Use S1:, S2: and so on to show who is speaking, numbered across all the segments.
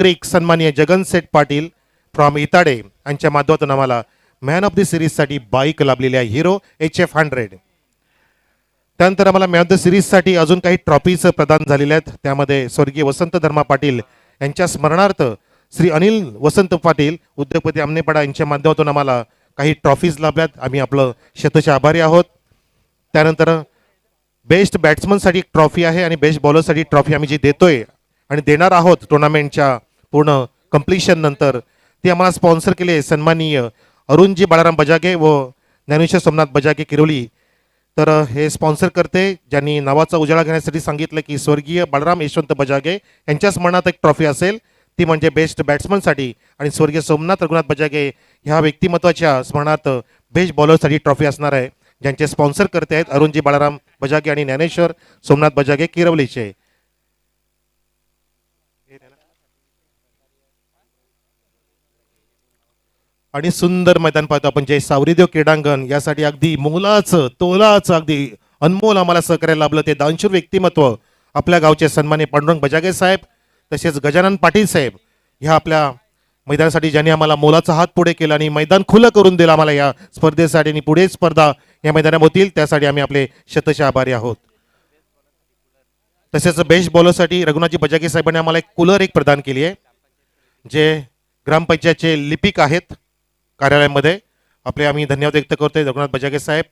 S1: नागरिक सन्माननीय जगन सेठ पाटील फ्रॉम इताडे यांच्या माध्यमातून आम्हाला मॅन ऑफ द सिरीजसाठी बाईक लाभलेली आहे हिरो HF100. त्यानंतर आम्हाला मॅन ऑफ द सिरीजसाठी अजून काही ट्रॉफीज प्रदान झालेल्या आहेत. त्यामध्ये स्वर्गीय वसंत धर्मा पाटील यांच्या स्मरणार्थ श्री अनिल वसंत पाटील उद्योगपती आमनेपाडा यांच्या माध्यमातून आम्हाला काही ट्रॉफीज लाभल्यात. आम्ही आपलं शतशः आभारी आहोत. त्यानंतर बेस्ट बॅट्समनसाठी एक ट्रॉफी आहे आणि बेस्ट बॉलरसाठी ट्रॉफी आम्ही जी देतोय आणि देणार आहोत टुर्नामेंटच्या पूर्ण कम्प्लिशन नंतर ती आम्हाला स्पॉन्सर केले सन्माननीय अरुणजी बाळाराम बजागे व ज्ञानेश्वर सोमनाथ बजागे किरोली. तर हे स्पॉन्सर करते ज्यांनी नावाचा उजाळा घेण्यासाठी सांगितलं की स्वर्गीय बाळाराम यशवंत बजागे यांच्या स्मरणार्थ एक ट्रॉफी असेल ती म्हणजे बेस्ट बॅट्समनसाठी आणि स्वर्गीय सोमनाथ रघुनाथ बजागे ह्या व्यक्तिमत्वाच्या स्मरणार्थ बेस्ट बॉलरसाठी ट्रॉफी असणार आहे. ज्यांचे स्पॉन्सर करते आहेत अरुणजी बाळाराम बजागे आणि ज्ञानेश्वर सोमनाथ बजागे किरवलीचे. आणि सुंदर मैदान पाहतो आपण जे सावरीदेव क्रीडांगण यासाठी अगदी मोलाचं तोलाचं अगदी अनमोल आम्हाला सहकार्य लाभलं ते दानशूर व्यक्तिमत्व आपल्या गावचे सन्माननीय पांडुरंग बजागे साहेब तसेच गजानन पाटील साहेब ह्या आपल्या मैदानासाठी ज्यांनी आम्हाला मोलाचा हात पुढे केला आणि मैदान खुलं करून दिलं आम्हाला या स्पर्धेसाठी आणि पुढे स्पर्धा या मैदानात होतील त्यासाठी आम्ही आपले शतशः आभारी आहोत. तसेच बेस्ट बॉलरसाठी रघुनाथजी बजागे साहेबांनी आम्हाला एक कूलर एक प्रदान केली आहे जे ग्रामपंचायतचे लिपिक आहेत कार्यालयामध्ये आपले आम्ही धन्यवाद व्यक्त करतोय रघुनाथ बजागे साहेब.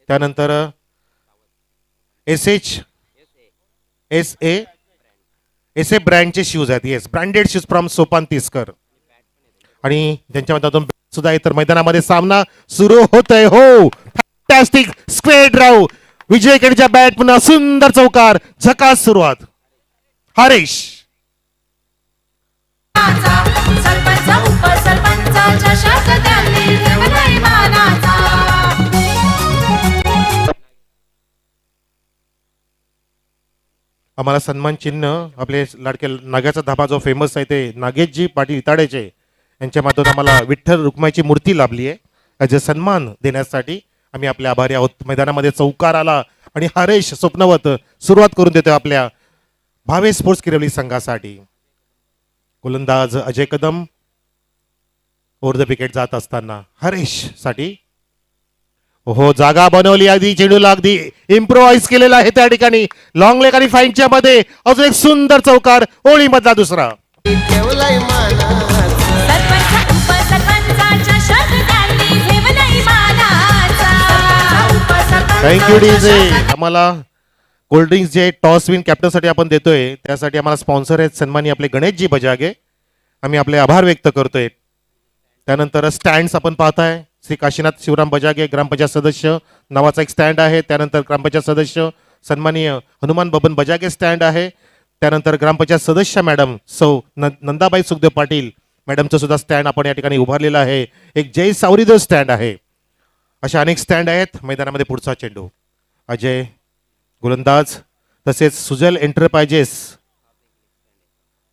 S1: त्यानंतर SA ब्रँडचे शूज आहेत. Yes branded shoes from Sopan Tiskar आणि त्यांच्या मधातून सुद्धा इतर मैदानामध्ये सामना सुरू होतोय. हो फॅन्टॅस्टिक स्क्वेअर ड्राव विजय केडीच्या बॅट पुन्हा सुंदर चौकार झकास सुरुवात हरेश. आम्हाला सन्मान चिन्ह आपले लाडके नाग्याचा धाबा जो फेमस आहे ते नागेशजी पाटील इताडेचे यांच्या माध्यमातून आम्हाला विठ्ठल रुक्माईची मूर्ती लाभली आहे. याचे सन्मान देण्यासाठी आम्ही आपले आभारी आहोत. मैदानामध्ये चौकार आला आणि हरेश स्वप्नवत सुरुवात करून देतो आपल्या भावे स्पोर्ट्स किरवली संघासाठी. गोलंदाज Ajay Kadam over the wicket जात असताना हरेश साठी हो जागा बनवली अगदी चेंडूला अगदी इम्प्रोवाइज केलेला आहे त्या ठिकाणी लॉंग लेग आणि फाईनच्या मध्ये अजून एक सुंदर चौकार ओळी मधला दुसरा. Thank you DJ. आम्हाला कोल्ड्रिंक्स जे टॉस विन कॅप्टन साठी आपण देतोय त्यासाठी आम्हाला स्पॉन्सर आहेत सन्मानी आपले गणेशजी बजागे आम्ही आपले आभार व्यक्त करतोय. त्यानंतर स्टँड्स आपण पाहताय श्री काशीनाथ शिवराम बजागे ग्रामपंचायत सदस्य नावाचा एक स्टँड आहे. त्यानंतर ग्रामपंचायत सदस्य सन्माननीय हनुमान बबन बजागे स्टँड आहे. त्यानंतर ग्रामपंचायत सदस्य मॅडम सौ नंदाबाई सुखदेव पाटील मॅडमचं सुद्धा स्टँड आपण या ठिकाणी उभारलेलं आहे. एक जय सावरीदेव स्टँड आहे. अशा अनेक स्टँड आहेत. मैदानामध्ये पुढचा चेंडू अजय गोलंदाज तसेच सुजल एंटरप्राइजेस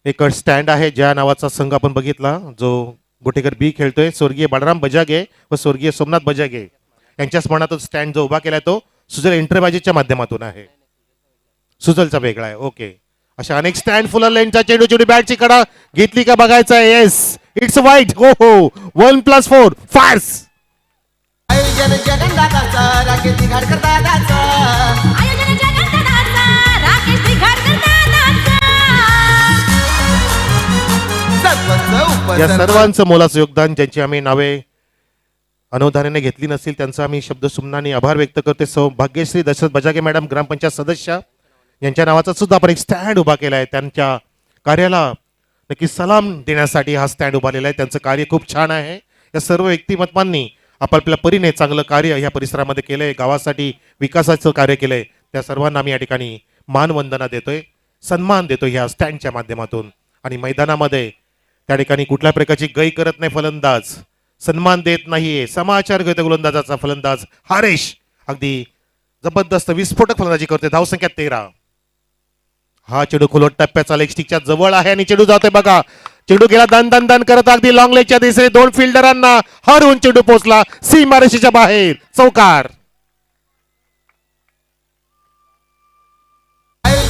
S1: एक स्टँड आहे ज्या नावाचा संघ आपण बघितला जो गोटेकर बी खेळतोय. स्वर्गीय बाळाराम बजागे व स्वर्गीय सोमनाथ बजागे यांच्या स्मरणातून स्टँड जो उभा केलाय तो सुजल एंटरप्राइजेसच्या माध्यमातून आहे. सुजलचा वेगळा आहे. ओके अशा अनेक स्टँड फुल लेनचा चेंडू चेंडू बॅटची कडा घेतली का बघायचा आहे. येस इट्स वाईट. हो हो 1+4 फार्स. या सर्वांचं मोलाचं योगदान ज्यांची आम्ही नावे अनुदानाने घेतली नसतील त्यांचा आम्ही शब्द सुमनाने आभार व्यक्त करते. सौभाग्यश्री दशरथ बजागे मॅडम ग्रामपंचायत सदस्य यांच्या नावाचा सुद्धा आपण एक स्टँड उभा केला आहे. त्यांच्या कार्याला नक्की सलाम देण्यासाठी हा स्टँड उभारलेला आहे. त्यांचं कार्य खूप छान आहे. या सर्व व्यक्तिमत्वांनी आपापल्या परीने चांगलं कार्य या परिसरामध्ये केलंय गावासाठी विकासाचं कार्य केलंय. त्या सर्वांना आम्ही या ठिकाणी मानवंदना देतोय सन्मान देतोय ह्या स्टँडच्या माध्यमातून. आणि मैदानामध्ये त्या ठिकाणी कुठल्या प्रकारची गै करत नाही फलंदाज सन्मान देत नाहीये समाचार घेतो गोलंदाजाचा फलंदाज हरेश अगदी जबरदस्त विस्फोटक फलंदाजी करते. धावसंख्या 13. हा चेंडू खोलट टप्प्याचा लेग स्टिकच्या जवळ आहे आणि चेंडू जातोय बघा. चेंडू गेला दन दन दन करत अगदी लॉंग लेगच्या दिशेने दोन फिल्डरांना हरवून चेंडू पोहोचला सीमारेषेच्या बाहेर चौकार.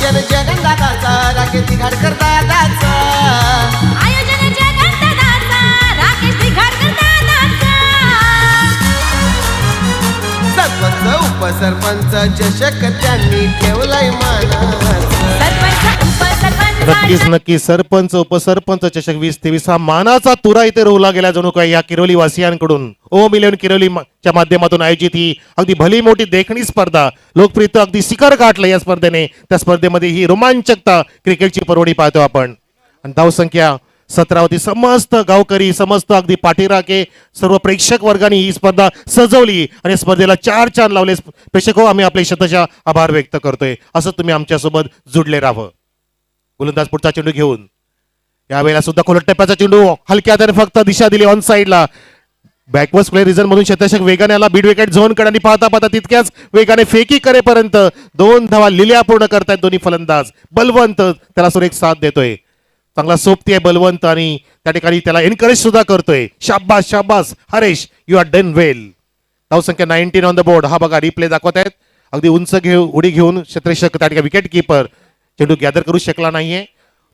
S2: आयोजन जगन्नाथाचा राकेश दिघाडकर दादाचा
S3: आयोजन जगन्नाथाचा राकेश दिघाडकर दादाचा
S2: सरपंच उपसरपंच चषक त्यांनी ठेवलाय मानाचा
S3: सरपंच उपसरपंच
S1: नक्कीच सरपंच उपसरपंच चषक 2023 हा मानाचा तुरा इथे रोवला गेला जणू काय या किरोली वासियांकडून. ओम इलेव्हन किरोलीच्या माध्यमातून आयोजित ही अगदी भली मोठी देखणी स्पर्धा लोकप्रियता अगदी शिखर गाठलं या स्पर्धेने. त्या स्पर्धेमध्ये ही रोमांचकता क्रिकेटची परवडी पाहतो आपण. आणि धावसंख्या 17 होती. समस्त गावकरी समस्त अगदी पाठीराखे सर्व प्रेक्षक वर्गाने ही स्पर्धा सजवली आणि स्पर्धेला 4 चांद लावले. प्रेक्षक हो, आम्ही आपले शतशः आभार व्यक्त करतोय. असं तुम्ही आमच्यासोबत जुडले राहावं. गोलंदाज पुढचा चेंडू घेऊन यावेळेला सुद्धा खोलट टप्प्याचा चेंडू हलक्या हाताने फक्त दिशा दिली ऑन साईडला. बॅकवर्ड प्ले रिझन मधून शतशक वेगाने आला. बीड विकेट झोन कडे आणि पाहता पाहता तितक्याच वेगाने फेकी करेपर्यंत 2 धावा लिल्या पूर्ण करतायत दोन्ही फलंदाज. बलवंत त्याला सुरेख साथ देतोय. चांगला सोबती आहे बलवंत आणि त्या ठिकाणी त्याला एनकरेज सुद्धा करतोय. शाबास शाबास हरेश, यू आर डन वेल. धावसंख्या 19 ऑन द बोर्ड. हा बघा रिप्ले दाखवत आहेत. अगदी उंच उडी घेऊन क्षेत्ररक्षक त्या ठिकाणी विकेट किपर चेंडू गॅदर करू शकला नाहीये.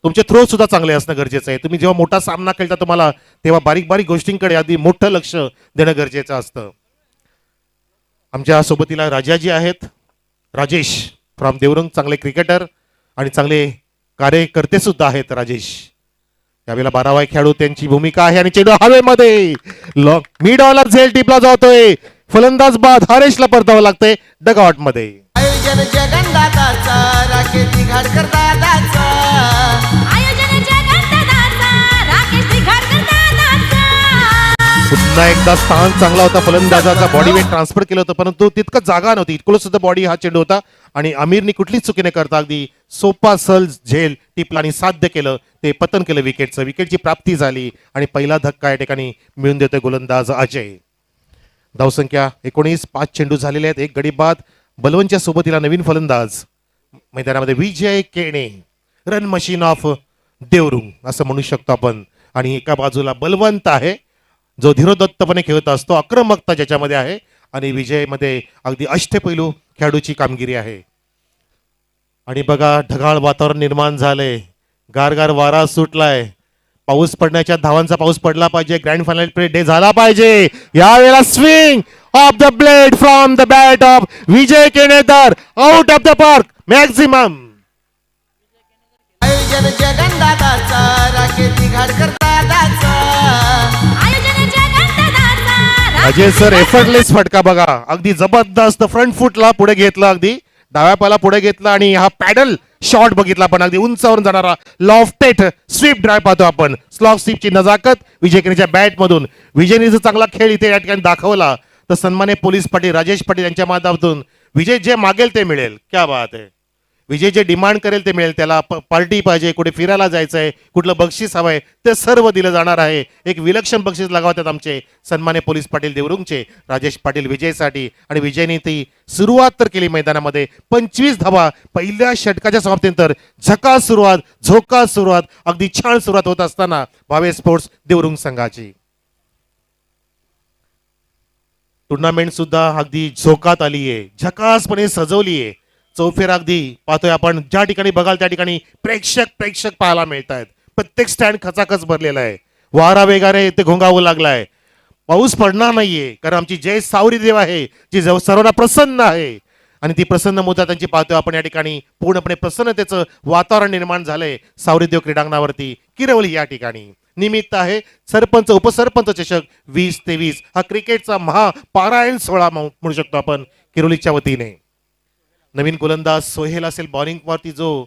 S1: तुमचे थ्रो सुद्धा चांगले असणं गरजेचं आहे. तुम्ही जेव्हा मोठा सामना खेळता तुम्हाला तेव्हा बारीक बारीक गोष्टींकडे अगदी मोठं लक्ष देणं गरजेचं असतं. आमच्या सोबतीला राजाजी आहेत, राजेश फ्रॉम देवरुंग, चांगले क्रिकेटर आणि चांगले कार्यकर्ते सुद्धा आहेत राजेश. यावेळेला 12वा खेळाडू त्यांची भूमिका आहे आणि चेंडू हवेमध्ये मिड ऑनला झेल टिपला जातोय. फलंदाज बाद हरेशला परतावं लागतंय डगआउट मध्ये.
S2: आयोजन जगन्नाथाचा राकेश दिघाडकर दादाचा
S3: आयोजन जगन्नाथाचा राकेश दिघाडकर दादाचा
S1: पुन्हा एकदा स्थान चांगला होता फलंदाजाचा. बॉडी वेट ट्रान्सफर केलं होतं परंतु तितकं जागा नव्हती. इतकं सुद्धा बॉडी हा चेंडू होता आणि आमिरनी कुठलीच चुकी न करता अगदी सोपा सल झेल टिपला आणि साध्य केलं. ते पतन केलं विकेटचं. विकेटची प्राप्ती झाली आणि पहिला धक्का या ठिकाणी मिळून देतोय गोलंदाज अजय. धावसंख्या 19, 5 चेंडू झालेले आहेत, 1 गडी बाद. बलवंतच्या सोबतीला नवीन फलंदाज मैदानामध्ये विजय Kene, run machine of Devrung असं म्हणू शकतो आपण. आणि एका बाजूला बलवंत आहे जो धीरोदत्तपणे खेळत असतो, आक्रमकता ज्याच्यामध्ये आहे आणि विजयमध्ये अगदी अष्टपैलू खेळाडूची कामगिरी आहे. आणि बघा ढगाळ वातावरण निर्माण झालंय, गारगार वारा सुटलाय, पाऊस पडण्याच्या धावांचा पाऊस पडला पाहिजे, ग्रँड फायनल डे झाला पाहिजे. यावेळेला swing of the blade from the bat of Vijay Kenekar, out of the park maximum.
S2: आयोजन जगन्नाथाचा राकेश दिघाडकर दादाचा
S3: आयोजन जगन्नाथाचा
S1: अजय सर एफर्टलेस फटका बघा, अगदी जबरदस्त फ्रंट फुटला पुढे घेतला, अगदी डाव्या पायाला पुढे घेतला आणि हा पॅडल शॉट बघितला पण अगदी उंचावरून जाणारा लॉफ्टेड स्वीप ड्राइव्ह पाहतो आपण. स्लॉफ स्वीपची नजाकत विजय केणेच्या बॅट मधून. विजयने जर चांगला खेळ इथे या ठिकाणी दाखवला तर सन्मान्य पोलीस पाटील राजेश पाटील यांच्या माध्यमातून विजय जे मागेल ते मिळेल. क्या बात आहे. विजय जे डिमांड करेल ते मिळेल. त्याला पार्टी पाहिजे, कुठे फिरायला जायचंय, कुठलं बक्षीस हवंय ते सर्व दिलं जाणार आहे. एक विलक्षण बक्षीस लगावतात आमचे सन्मान्य पोलीस पाटील देवरुंगचे राजेश पाटील विजयसाठी. आणि विजयने ती सुरुवात तर केली मैदानामध्ये. 25 धावा पहिल्या षटकाच्या समाप्तीनंतर. झकास सुरुवात, झोकास सुरुवात, अगदी छान सुरुवात होत असताना भावे स्पोर्ट्स देवरुंग संघाची टुर्नामेंट सुद्धा अगदी झोकात आली आहे, झकासपणे सजवली आहे. चौफेर अगदी पाहतोय आपण, ज्या ठिकाणी बघाल त्या ठिकाणी प्रेक्षक पाहायला मिळत आहेत. प्रत्येक स्टँड खचाखच भरलेला आहे. वारा वेगाने इथे घोंगावू लागलाय. पाऊस पडणार नाहीये कारण आमची जय सावरी देव आहे जी सर्वांना प्रसन्न आहे आणि ती प्रसन्न मुद्दा त्यांची पाहतोय आपण. या ठिकाणी पूर्णपणे प्रसन्नतेचं वातावरण निर्माण झालंय सावरीदेव क्रीडांगणावरती किरवली या ठिकाणी. निमित्त आहे सरपंच उपसरपंच चषक 2023 हा क्रिकेटचा महापारायण सोहळा म्हणू शकतो आपण किरोलीच्या वतीने. नवीन गोलंदाज सोहेल असेल बॉलिंग वरती जो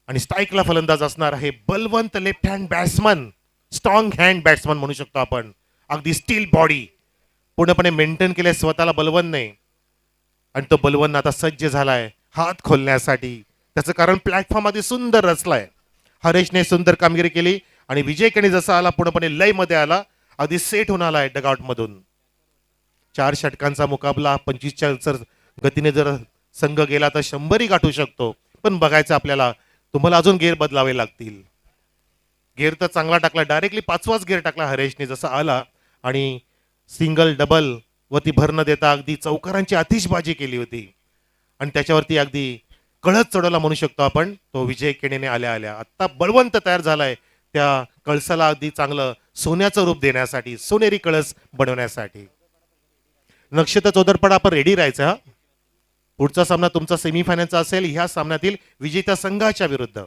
S1: आणि स्ट्राईकला फलंदाज असणार आहे Balwant, left hand batsman, strong hand batsman म्हणू शकतो आपण. अगदी स्टील बॉडी पूर्णपणे मेंटेन केले स्वतःला बलवंतने आणि तो बलवंत आता सज्ज झालाय हात खोलण्यासाठी. त्याचं कारण प्लॅटफॉर्म आधी सुंदर रचलाय. हरेशने सुंदर कामगिरी केली आणि विजय केणे जसा आला पूर्णपणे लय मध्ये आला, अगदी सेट होऊन आलाय डगआउट मधून. 4 षटकांचा मुकाबला 25च्या गतीने जर संघ गेला तर 100ही गाठू शकतो. पण बघायचं आपल्याला, तुम्हाला अजून गेअर बदलावे लागतील. गेअर तर चांगला टाकला, डायरेक्टली 5वाच गेअर टाकला हरेशने जसा आला आणि सिंगल डबल वरती भर न देता अगदी चौकारांची आतिषबाजी केली होती आणि त्याच्यावरती अगदी कळस चढवला म्हणू शकतो आपण. तो विजय केणीने आल्या आल्या आत्ता बळवंत तयार झालाय त्या कळसाला अगदी चांगलं सोन्याचं रूप देण्यासाठी, सोनेरी कळस बनवण्यासाठी. नक्षत्र चौदरपडा आपण रेडी राहायचं. हा पुढचा सामना तुमचा सेमीफायनलचा असेल ह्या सामन्यातील विजेत्या संघाच्या विरुद्ध.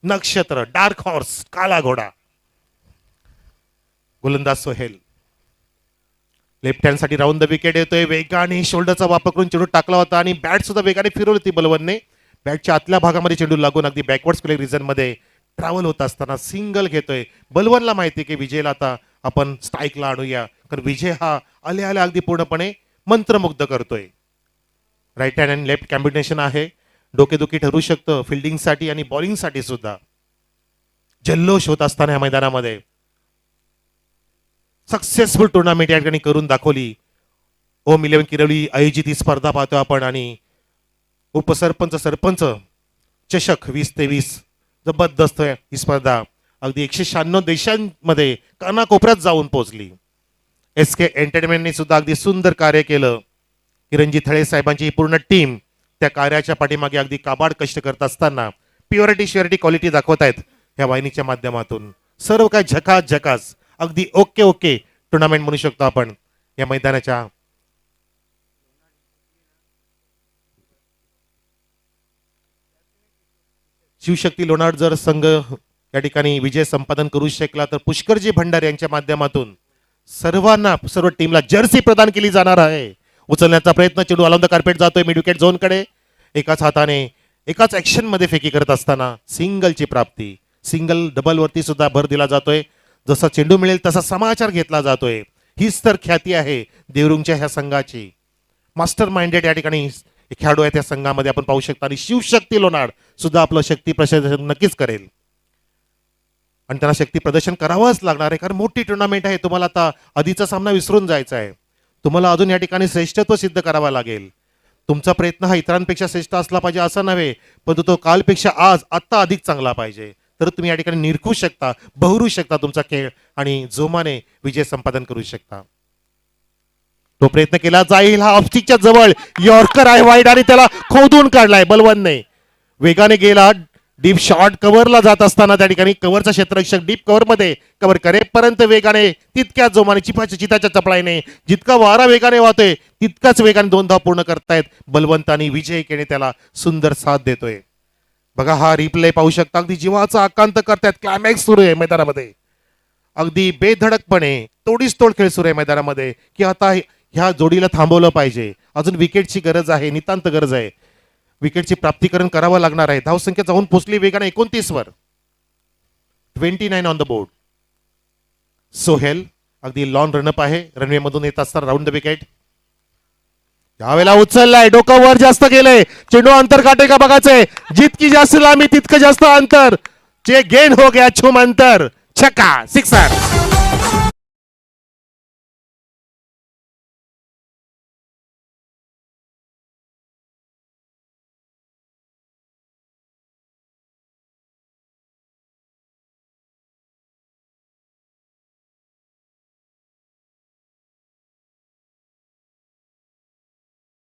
S1: नक्षत्र डार्क हॉर्स काला घोडा, गोलंदाज सोहेल लेफ्ट हँड साठी राऊंड द विकेट येतोय. वेगाने शोल्डरचा वापर करून चेंडू टाकला होता आणि बॅट सुद्धा वेगाने फिरवली होती बलवनने. बॅटच्या आतल्या भागामध्ये चेंडू लागून अगदी बॅकवर्ड स्क्वेअर रिजन मध्ये ट्रॅव्हल होत असताना सिंगल घेतोय. बलवनला माहिती की विजयला आता आपण स्ट्राईकला आणूया, कारण विजय हा आल्या आल्या अगदी पूर्णपणे मंत्रमुग्ध करतोय. Right hand and left combination आहे. डोकेदुखी ठरू शकतं फिल्डिंगसाठी आणि बॉलिंगसाठी सुद्धा. जल्लोष होत असताना या मैदानामध्ये सक्सेसफुल टुर्नामेंट या ठिकाणी करून दाखवली. ओम 11 किरवली आयोजित ही स्पर्धा पाहतो आपण आणि उपसरपंच सरपंच चषक 2023 जबरदस्त ही स्पर्धा अगदी 196 देशांमध्ये कानाकोपऱ्यात जाऊन पोहोचली. SK एंटरटेनमेंटने सुद्धा अगदी सुंदर कार्य केलं. किरणजी थळे साहेबांची ही पूर्ण टीम त्या कार्याच्या पाठीमागे अगदी काबाड कष्ट करत असताना प्युरिटी श्युरिटी क्वालिटी दाखवतायत ह्या वाहिनीच्या माध्यमातून. सर्व काय झकास झकास अगदी ओके ओके टुर्नामेंट म्हणू शकतो आपण या मैदानाच्या. शिवशक्ती लोणार जर संघ या ठिकाणी विजय संपादन करू शकला तर पुष्करजी भंडार यांच्या माध्यमातून सर्वांना सर्व टीमला जर्सी प्रदान केली जाणार आहे. उचलण्याचा प्रयत्न, चेंडू अलाउन द कार्पेट जातोय मिड विकेट झोन कडे. एकाच हाताने एकाच ऍक्शन मध्ये फेकी करत असताना सिंगलची प्राप्ती. सिंगल डबल वरती सुद्धा भर दिला जातोय. जसा चेंडू मिळेल तसा समाचार घेतला जातोय. हीच तर ख्याती आहे देवरुंगच्या ह्या संघाची. मास्टर माइंडेड या ठिकाणी खेळाडू आहे त्या संघामध्ये आपण पाहू शकता. आणि शिवशक्ती लोणार सुद्धा आपलं शक्ती प्रदर्शन नक्कीच करेल आणि त्यांना शक्ती प्रदर्शन करावंच लागणार आहे, कारण मोठी टुर्नामेंट आहे. तुम्हाला आता आधीचा सामना विसरून जायचा आहे. तुम्हाला अजून या ठिकाणी श्रेष्ठत्व सिद्ध करावा लागेल. तुमचा प्रयत्न हा इतरांपेक्षा श्रेष्ठ असला पाहिजे असं नव्हे, परंतु तो कालपेक्षा आज आत्ता अधिक चांगला पाहिजे. तर तुम्ही या ठिकाणी निरखू शकता, बहरू शकता तुमचा खेळ आणि जोमाने विजय संपादन करू शकता. तो प्रयत्न केला जाईल. हा ऑफस्टिकच्या जवळ यॉर्कर आहे वाईड आणि त्याला खोदून काढलाय बलवनने. वेगाने गेला डीप शॉट कव्हरला जात असताना त्या ठिकाणी कव्हरचा क्षेत्ररक्षक डीप कव्हर मध्ये कव्हर करेपर्यंत वेगाने तितक्याच जोमाने चिताच्या चपळाईने जितका वारा वेगाने वाहतोय तितकाच वेगाने 2 धाव पूर्ण करतायत बलवंत आणि विजय केणे त्याला सुंदर साथ देतोय. बघा हा रिप्ले पाहू शकता. अगदी जीवाचा आकांत करतायत. क्लायमॅक्स सुरू आहे मैदानामध्ये. अगदी बेधडकपणे तोडीस तोड खेळ सुरू आहे मैदानामध्ये की आता ह्या जोडीला थांबवलं पाहिजे. अजून विकेटची गरज आहे, नितांत गरज आहे. विकेटची प्राप्तीकरण करावं लागणार आहे. धावसंख्या जाऊन पोहोचली वेगाने 29 वर. 29 ऑन द बोर्ड. सोहेल अगदी लॉन रनअप आहे. रनवे मधून येत असताना राऊंड द विकेट. यावेळेला उचललाय, डोकं वर जास्त गेलंय. चेंडू अंतर काटे का बघायचंय. जितकी जास्त लांबी तितकं जास्त अंतर. चे गेन हो गया छुम अंतर. छक्का, सिक्सर.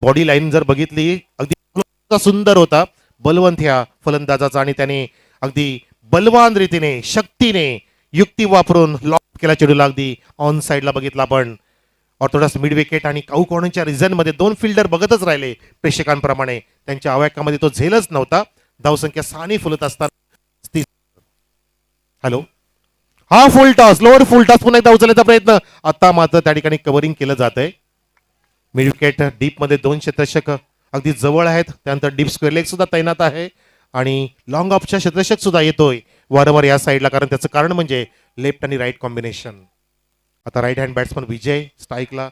S1: बॉडी लाईन जर बघितली अगदी सुंदर होता बलवंत ह्या फलंदाजाचा आणि त्याने अगदी बलवान रीतीने शक्तीने युक्ती वापरून लॉक केला चेंडूला. अगदी ऑन साइडला बघितला आपण ऑर्थोडॉक्स मिड विकेट आणि काऊ कॉर्नरच्या रिझन मध्ये 2 फिल्डर बघतच राहिले प्रेक्षकांप्रमाणे. त्यांच्या आवाक्यामध्ये तो झेलच नव्हता. धावसंख्या 6 फुलत असताना हॅलो हा फुल टॉस, लोअर फुल टॉस पुन्हा एकदा उचलण्याचा प्रयत्न. आता मात्र त्या ठिकाणी कव्हरिंग केलं जात आहे. मिड विकेट डीप मध्ये 2 क्षेत्ररक्षक अगदी जवळ आहेत. त्यानंतर डीप स्क्वेअर लेग सुद्धा तैनात आहे आणि लॉंग ऑफचा क्षेत्ररक्षक सुद्धा येतोय वारंवार या साईडला, कारण त्याचं कारण म्हणजे लेफ्ट आणि राईट कॉम्बिनेशन. आता राईट हँड बॅट्समन विजय स्ट्राईकला.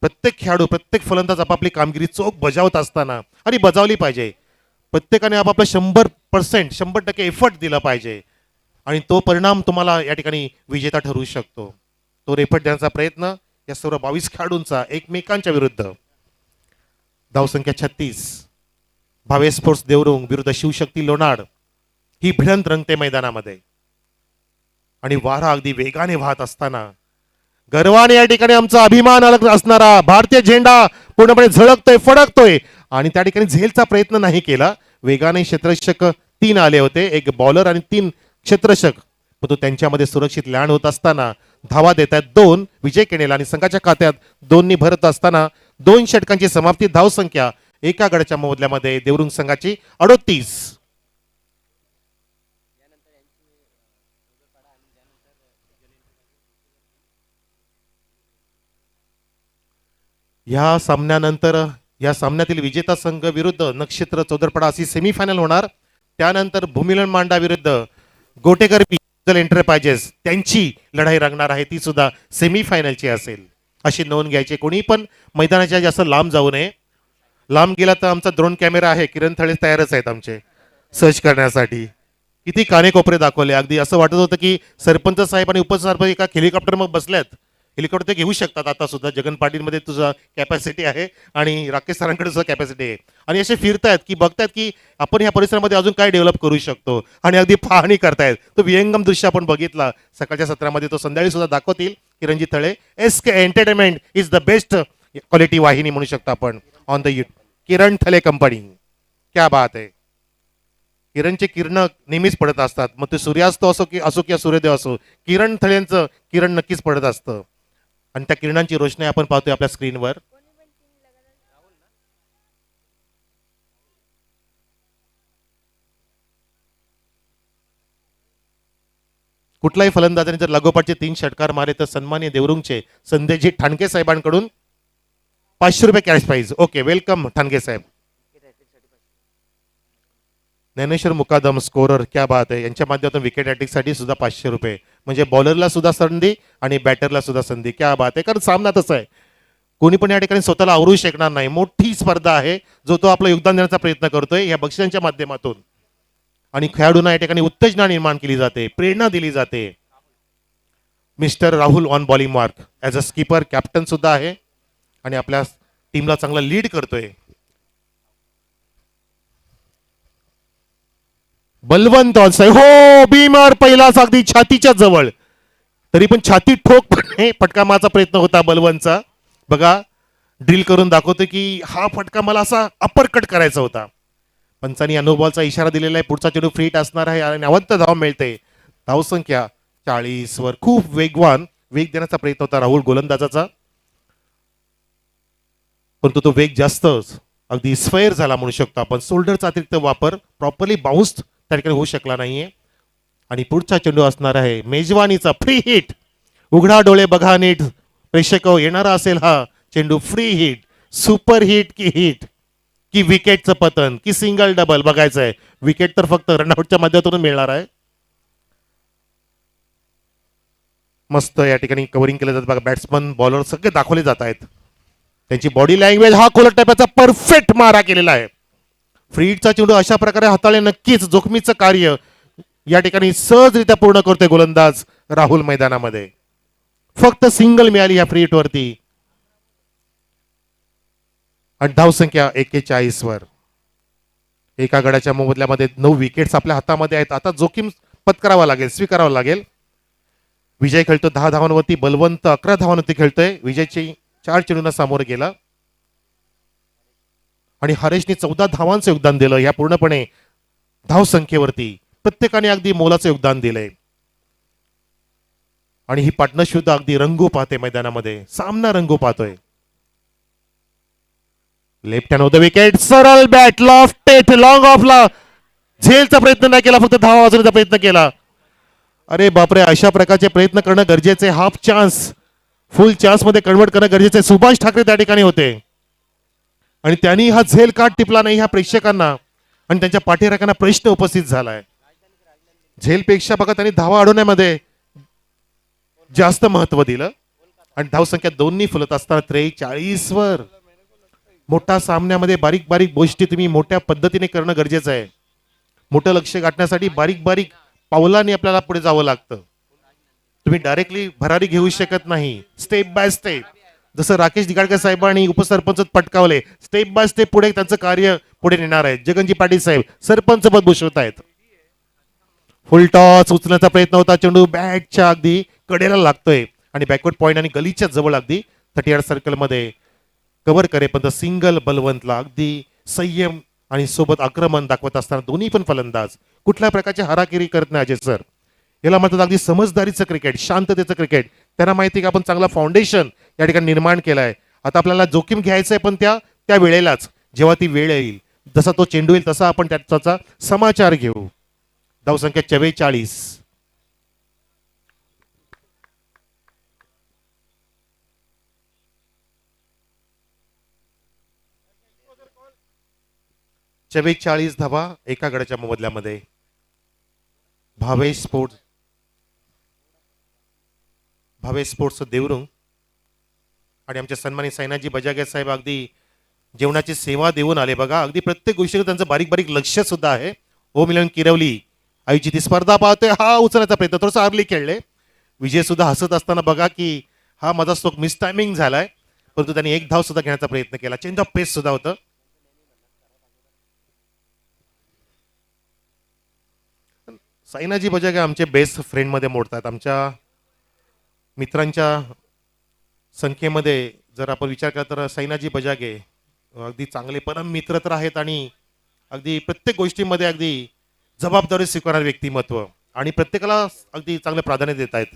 S1: प्रत्येक खेळाडू प्रत्येक फलंदाज आपापली कामगिरी चोख बजावत असताना आणि बजावली पाहिजे. प्रत्येकाने आपापलं 100% 100% एफर्ट दिला पाहिजे आणि तो परिणाम तुम्हाला या ठिकाणी विजेता ठरू शकतो. तो एफर्ट देण्याचा प्रयत्न या सर्व 22 खेळाडूंचा एकमेकांच्या विरुद्ध. धावसंख्या 36. भावे स्पोर्ट्स देवरुंग विरुद्ध शिवशक्ती लोणार ही भिडंत रंगते मैदानामध्ये आणि वारा अगदी वेगाने वाहत असताना गर्वाने या ठिकाणी आमचा अभिमान असणारा भारतीय झेंडा पूर्णपणे झळकतोय फडकतोय आणि त्या ठिकाणी झेलचा प्रयत्न नाही केला. वेगाने क्षेत्ररक्षक 3 आले होते, एक बॉलर आणि 3 क्षेत्ररक्षक, परंतु त्यांच्यामध्ये सुरक्षित लँड होत असताना धावा देत आहेत 2 विजय केनेला आणि संघाच्या खात्यात 2 भरत असताना 2 षटकांची समाप्ती. धावसंख्या एका गडाच्या मोबदल्यामध्ये देवरुंग संघाची 38. या सामन्यानंतर या सामन्यातील विजेता संघ विरुद्ध नक्षत्र चौदरपडा अशी सेमीफायनल होणार. त्यानंतर भूमिलन मांडा विरुद्ध गोटेकर एंटरप्राइजेस त्यांची लढाई रंगणार आहे, ती सुद्धा सेमीफायनलची असेल. अशी नोंद घ्यायची. कोणी पण मैदानाच्या जास्त लांब जाऊ नये. लांब गेला तर आमचा ड्रोन कॅमेरा आहे, किरण थळे तयारच आहेत आमचे सर्च करण्यासाठी. किती कानेकोपरे दाखवले. अगदी असं वाटत होतं की सरपंच साहेब आणि उपसरपंच एका हेलिकॉप्टर मग बसल्यात. हेलिकॉप्टर ते घेऊ शकतात आता सुद्धा. जगन पाटीलमध्ये तुझा कॅपॅसिटी आहे आणि राकेश सरांकडे सुद्धा कॅपॅसिटी आहे. आणि असे फिरतायत की बघतायत की आपण ह्या परिसरामध्ये अजून काय डेव्हलप करू शकतो आणि अगदी पाहणी करतायत. तो विहंगम दृश्य आपण बघितला सकाळच्या सत्रामध्ये, तो संध्याकाळी सुद्धा दाखवतील किरणजी Thale. SK entertainment is the best quality वाहिनी म्हणू शकतो आपण ऑन द किरण थले कंपनी. क्या बात आहे. किरणचे किरण नेहमीच पडत असतात, मग ते सूर्यास्त असो किंवा सूर्योदय असो, किरण थळेंचं किरण नक्कीच पडत असतं. आणि त्या किरणांची रोषणाई आपण पाहतोय आपल्या स्क्रीनवर. कुठलाही फलंदाजाने जर लागोपाठचे 3 षटकार मारले तर सन्माननीय देवरुंगचे संदेशजी ठाणके साहेबांकडून 500 रुपये कॅश प्राइज. ओके, वेलकम ठाणके साहेब. ज्ञानेश्वर मुकादम स्कोरर, क्या बात आहे. यांच्या माध्यमातून विकेट साठी सुद्धा 500 रुपये. म्हणजे बॉलरला सुद्धा संधी आणि बॅटरला सुद्धा संधी. क्या बात आहे. कारण सामना तसा आहे, कोणी पण या ठिकाणी स्वतःला आवरू शकणार नाही. मोठी स्पर्धा आहे, जो तो आपलं योगदान देण्याचा प्रयत्न करतोय या बक्षिसांच्या माध्यमातून. आणि खेळाडूंना या ठिकाणी उत्तेजना निर्माण केली जाते, प्रेरणा दिली जाते. Mister Rahul on bowling mark as a skipper, captain सुद्धा आहे आणि आपल्या टीमला चांगला लीड करतोय. बलवंत ऑलसाय, हो बीमार पहिलाच अगदी छातीच्या जवळ, तरी पण छाती ठोक फटका मारचा प्रयत्न होता बलवंतचा. बघा ड्रिल करून दाखवतो की हा फटका मला असा अप्परकट करायचा होता. पंचांनी अनुभवाचा इशारा दिलेला आहे. पुढचा चेंडू फ्रीट असणार आहे आणि अवंत धाव मिळते. धावसंख्या 40 वर. खूप वेगवान वेग देण्याचा प्रयत्न होता राहुल गोलंदाजाचा, परंतु तो वेग जास्त अगदी स्फेअर झाला म्हणू शकतो आपण. शोल्डरचा अतिरिक्त वापर प्रॉपरली बाउन्स त्या ठिकाणी होऊ शकला नाहीये. आणि पुढचा चेंडू असणार आहे मेजवानीचा फ्री हिट. उघडा डोळे बघा नीट प्रेक्षक, येणारा असेल हा चेंडू फ्री हिट, सुपर हिट की हिट की विकेटचं पतन की सिंगल डबल बघायचं आहे. विकेट तर फक्त रनआउटच्या माध्यमातून मिळणार आहे. मस्त या ठिकाणी कव्हरिंग केलं जातं बघा. बॅट्समन बॉलर सगळे दाखवले जात आहेत. त्यांची बॉडी लँग्वेज, हा खोलट टप्प्याचा परफेक्ट मारा केलेला आहे. फ्रीडचा चेंडू अशा प्रकारे हाताळले नक्कीच जोखमीचं कार्य या ठिकाणी सहजरित्या पूर्ण करतोय गोलंदाज राहुल मैदानामध्ये. फक्त सिंगल मिळाली या फ्री वरती आणि धावसंख्या 41 वर. एका गडाच्या मोबदल्यामध्ये 9 विकेट्स आपल्या हातामध्ये आहेत. आता जोखीम पत्करावा लागेल, स्वीकारावा लागेल. विजय खेळतो 10 धावांवरती, बलवंत 11 धावांवरती खेळतोय. विजयची 4 चेंडूंना सामोरं गेला आणि हरेशने 14 धावांचं योगदान दिलं. या पूर्णपणे धावसंख्येवरती प्रत्येकाने अगदी मोलाचं योगदान दिलंय. आणि ही पार्टनरशिप सुद्धा अगदी रंगू पाहते मैदानामध्ये. सामना रंगू पाहतोय. Left hand of the wicket, सरळ बॅट लॉफ्ट टेट लॉंग ऑफला. झेलचा प्रयत्न नाही केला, फक्त धावा वाजवण्याचा प्रयत्न केला. अरे बापरे, अशा प्रकारचे प्रयत्न करणं गरजेचे. हाफ चान्स फुल चान्स मध्ये कन्वर्ट करणं गरजेचं आहे. सुभाष ठाकरे त्या ठिकाणी होते आणि त्यांनी हा झेल का टिपला नाही ह्या प्रेक्षकांना आणि त्यांच्या पाठीराखांना प्रश्न उपस्थित झालाय. झेलपेक्षा बघा त्यांनी धावा अडवण्यामध्ये जास्त महत्व दिलं आणि धावसंख्या 2 फुलत असताना 43 वर. मोठ्या सामन्यामध्ये बारीक बारीक गोष्टी तुम्ही मोठ्या पद्धतीने करणं गरजेचं आहे. मोठं लक्ष गाठण्यासाठी बारीक बारीक पावलांनी आपल्याला पुढे जावं लागतं. तुम्ही डायरेक्टली भरारी घेऊ शकत नाही. स्टेप बाय स्टेप, जसं राकेश दिगाडकर साहेबांनी उपसरपंच पटकावले, स्टेप बाय स्टेप पुढे त्यांचं कार्य पुढे नेणार आहे. जगनजी पाटील साहेब सरपंच पद भूषवत आहेत. फुल टॉस उचलण्याचा प्रयत्न होता. चेंडू बॅटच्या अगदी कडेला लागतोय आणि बॅकवर्ड पॉइंट आणि गलीच्या जवळ अगदी 30 यार्ड सर्कल मध्ये कव्हर करे पण सिंगल बलवंतला अगदी संयम आणि सोबत आक्रमण दाखवत असताना दोन्ही पण फलंदाज कुठल्या प्रकारची हाराकिरी करत नाही अजय सर. याला म्हणतात अगदी समजदारीचं क्रिकेट, शांततेचं क्रिकेट. त्यांना माहिती की आपण चांगला फाउंडेशन या ठिकाणी निर्माण केलाय. आता आपल्याला जोखीम घ्यायचंय पण त्या त्या वेळेलाच, जेव्हा ती वेळ येईल, जसा तो चेंडू येईल तसा आपण त्याचा समाचार घेऊ. धावसंख्या 44. धावा एका गडाच्या मोबदल्यामध्ये. भावेश स्पोर्ट्स देवरुंग आणि आमचे सन्मानित साईनाथजी बजागे साहेब अगदी जेवणाची सेवा देऊन आले बघा. अगदी प्रत्येक गोष्टीवर त्यांचं बारीक बारीक लक्ष सुद्धा आहे. ओ मिलन किरवली आईची ती स्पर्धा पाहतोय, हा उचलायचा प्रयत्न, थोडंसं अर्ली खेळले. विजय सुद्धा हसत असताना बघा की हा माझा स्ट्रोक मिस टायमिंग झालाय, परंतु त्यांनी एक धाव सुद्धा घेण्याचा प्रयत्न केला. चेंज ऑफ पेस सुद्धा होतं. साईनाजी बजागे आमचे बेस्ट फ्रेंड मध्ये मोडतात. आमच्या मित्रांच्या संख्येमध्ये जर आपण विचार केला तर साईनाजी बजागे अगदी चांगले परम मित्र तर आहेत आणि अगदी प्रत्येक गोष्टीमध्ये अगदी जबाबदारी स्वीकारणारे व्यक्तिमत्व आणि प्रत्येकाला अगदी चांगलं प्राधान्य देत आहेत.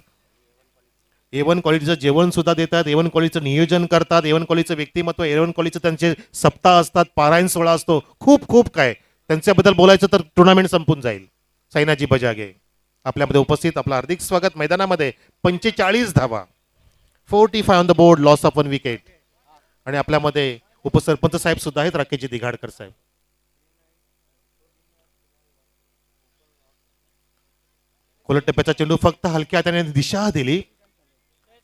S1: A1 क्वालिटीचं जेवण सुद्धा देतात, A1 क्वालिटीचं नियोजन करतात, A1 क्वालिटीचं व्यक्तिमत्व, A1 क्वालिटीचं त्यांचे सप्ताह असतात, पारायण सोहळा असतो, खूप खूप काय. त्यांच्याबद्दल बोलायचं तर टुर्नामेंट संपून जाईल. साईनाजी बजागे आपल्यामध्ये उपस्थित, आपलं हार्दिक स्वागत. मैदानामध्ये 45 धावा, 45 on the board, loss of 1 wicket. आणि आपल्यामध्ये उपसरपंच साहेब सुद्धा आहेत, राकेशजी दिघाडकर साहेब. खोलट टप्प्याचा चेंडू फक्त हलक्या हाताने दिशा दिली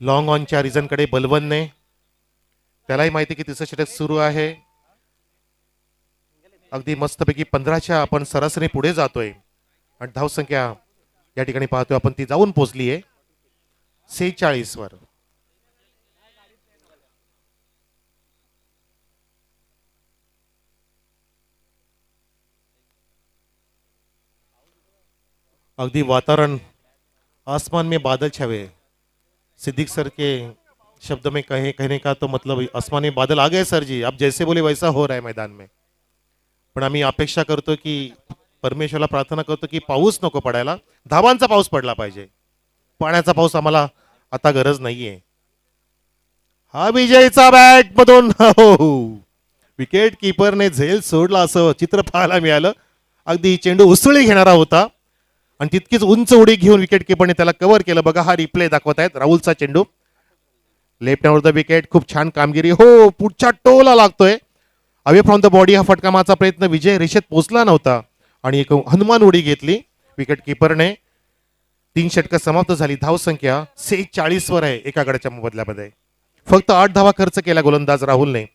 S1: लॉंग ऑनच्या रिझनकडे बलवनने. त्यालाही माहिती की तिसरं षटक सुरू आहे. अगदी मस्तपैकी 15च्या आपण सरासरी पुढे जातोय आणि धावसंख्या या ठिकाणी पाहतोय आपण ती जाऊन पोहोचली आहे 46 वर. अगदी वातावरण आसमान में बादल छावे, सिद्दीक सर के शब्द में कहने का तो मतलब आसमान में बादल आ गए सर जी, आप जैसे बोले वैसा हो रहा है मैदान में. पण आम्ही अपेक्षा करतो की परमेश्वरला प्रार्थना करतो की पाऊस नको पडायला, धावांचा पाऊस पडला पाहिजे. पाण्याचा पाऊस आम्हाला आता गरज नाहीये. हा विजयचा बॅट मधून विकेट कीपरने झेल सोडला असं चित्र पाहायला मिळालं. अगदी चेंडू उसळी घेणारा होता आणि तितकीच उंच उडी घेऊन विकेट किपरने त्याला कव्हर केलं. बघा हा रिप्ले दाखवत आहेत. राहुलचा चेंडू लेफ्ट हँड द विकेट, खूप छान कामगिरी. हो, पुढच्या टोला लागतोय. अवे फ्रॉम द बॉडी हा फटका मारचा प्रयत्न विजय रेषेत पोहोचला नव्हता आणि एक हनुमान उडी घेतली विकेट किपरने. 3 षटकं समाप्त झाली. धावसंख्या 46 वर आहे एका गडाच्या मोबदल्यामध्ये. फक्त 8 धावा खर्च केला गोलंदाज राहुलने.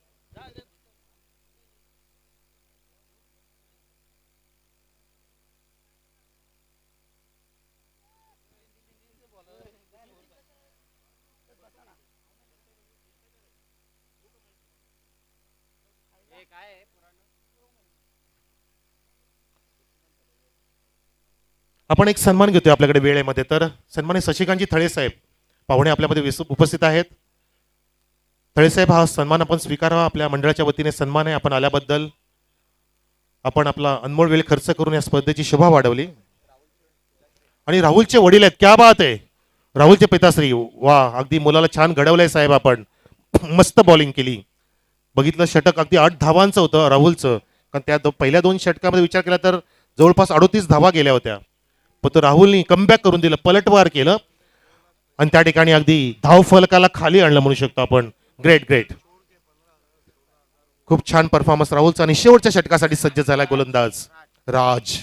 S1: आपण एक सन्मान घेतोय आपल्याकडे वेळेमध्ये, तर सन्मानित शशिकांतजी थळे साहेब पाहुणे आपल्यामध्ये उपस्थित आहेत. थळे साहेब हा सन्मान आपण स्वीकारावा. आपल्या मंडळाच्या वतीने सन्मान आहे. आपण आल्याबद्दल आपण आपला अनमोल वेळ खर्च करून या स्पर्धेची शोभा वाढवली. आणि राहुलचे वडील आहेत, क्या बात आहे. राहुलचे पिताश्री, वा, अगदी मुलाला छान घडवलंय साहेब आपण. मस्त बॉलिंग केली. बघितलं षटक अगदी 8 धावांचं होतं राहुलचं, कारण त्या पहिल्या 2 षटकामध्ये विचार केला तर जवळपास 38 धावा गेल्या होत्या. पण तो राहुलनी कमबॅक करून दिलं, पलटवार केलं आणि त्या ठिकाणी अगदी धाव फलकाला खाली आणलं म्हणू शकतो आपण. ग्रेट ग्रेट, खूप छान परफॉर्मन्स राहुलचा. आणि शेवटच्या षटकासाठी सज्ज झाला गोलंदाज राज.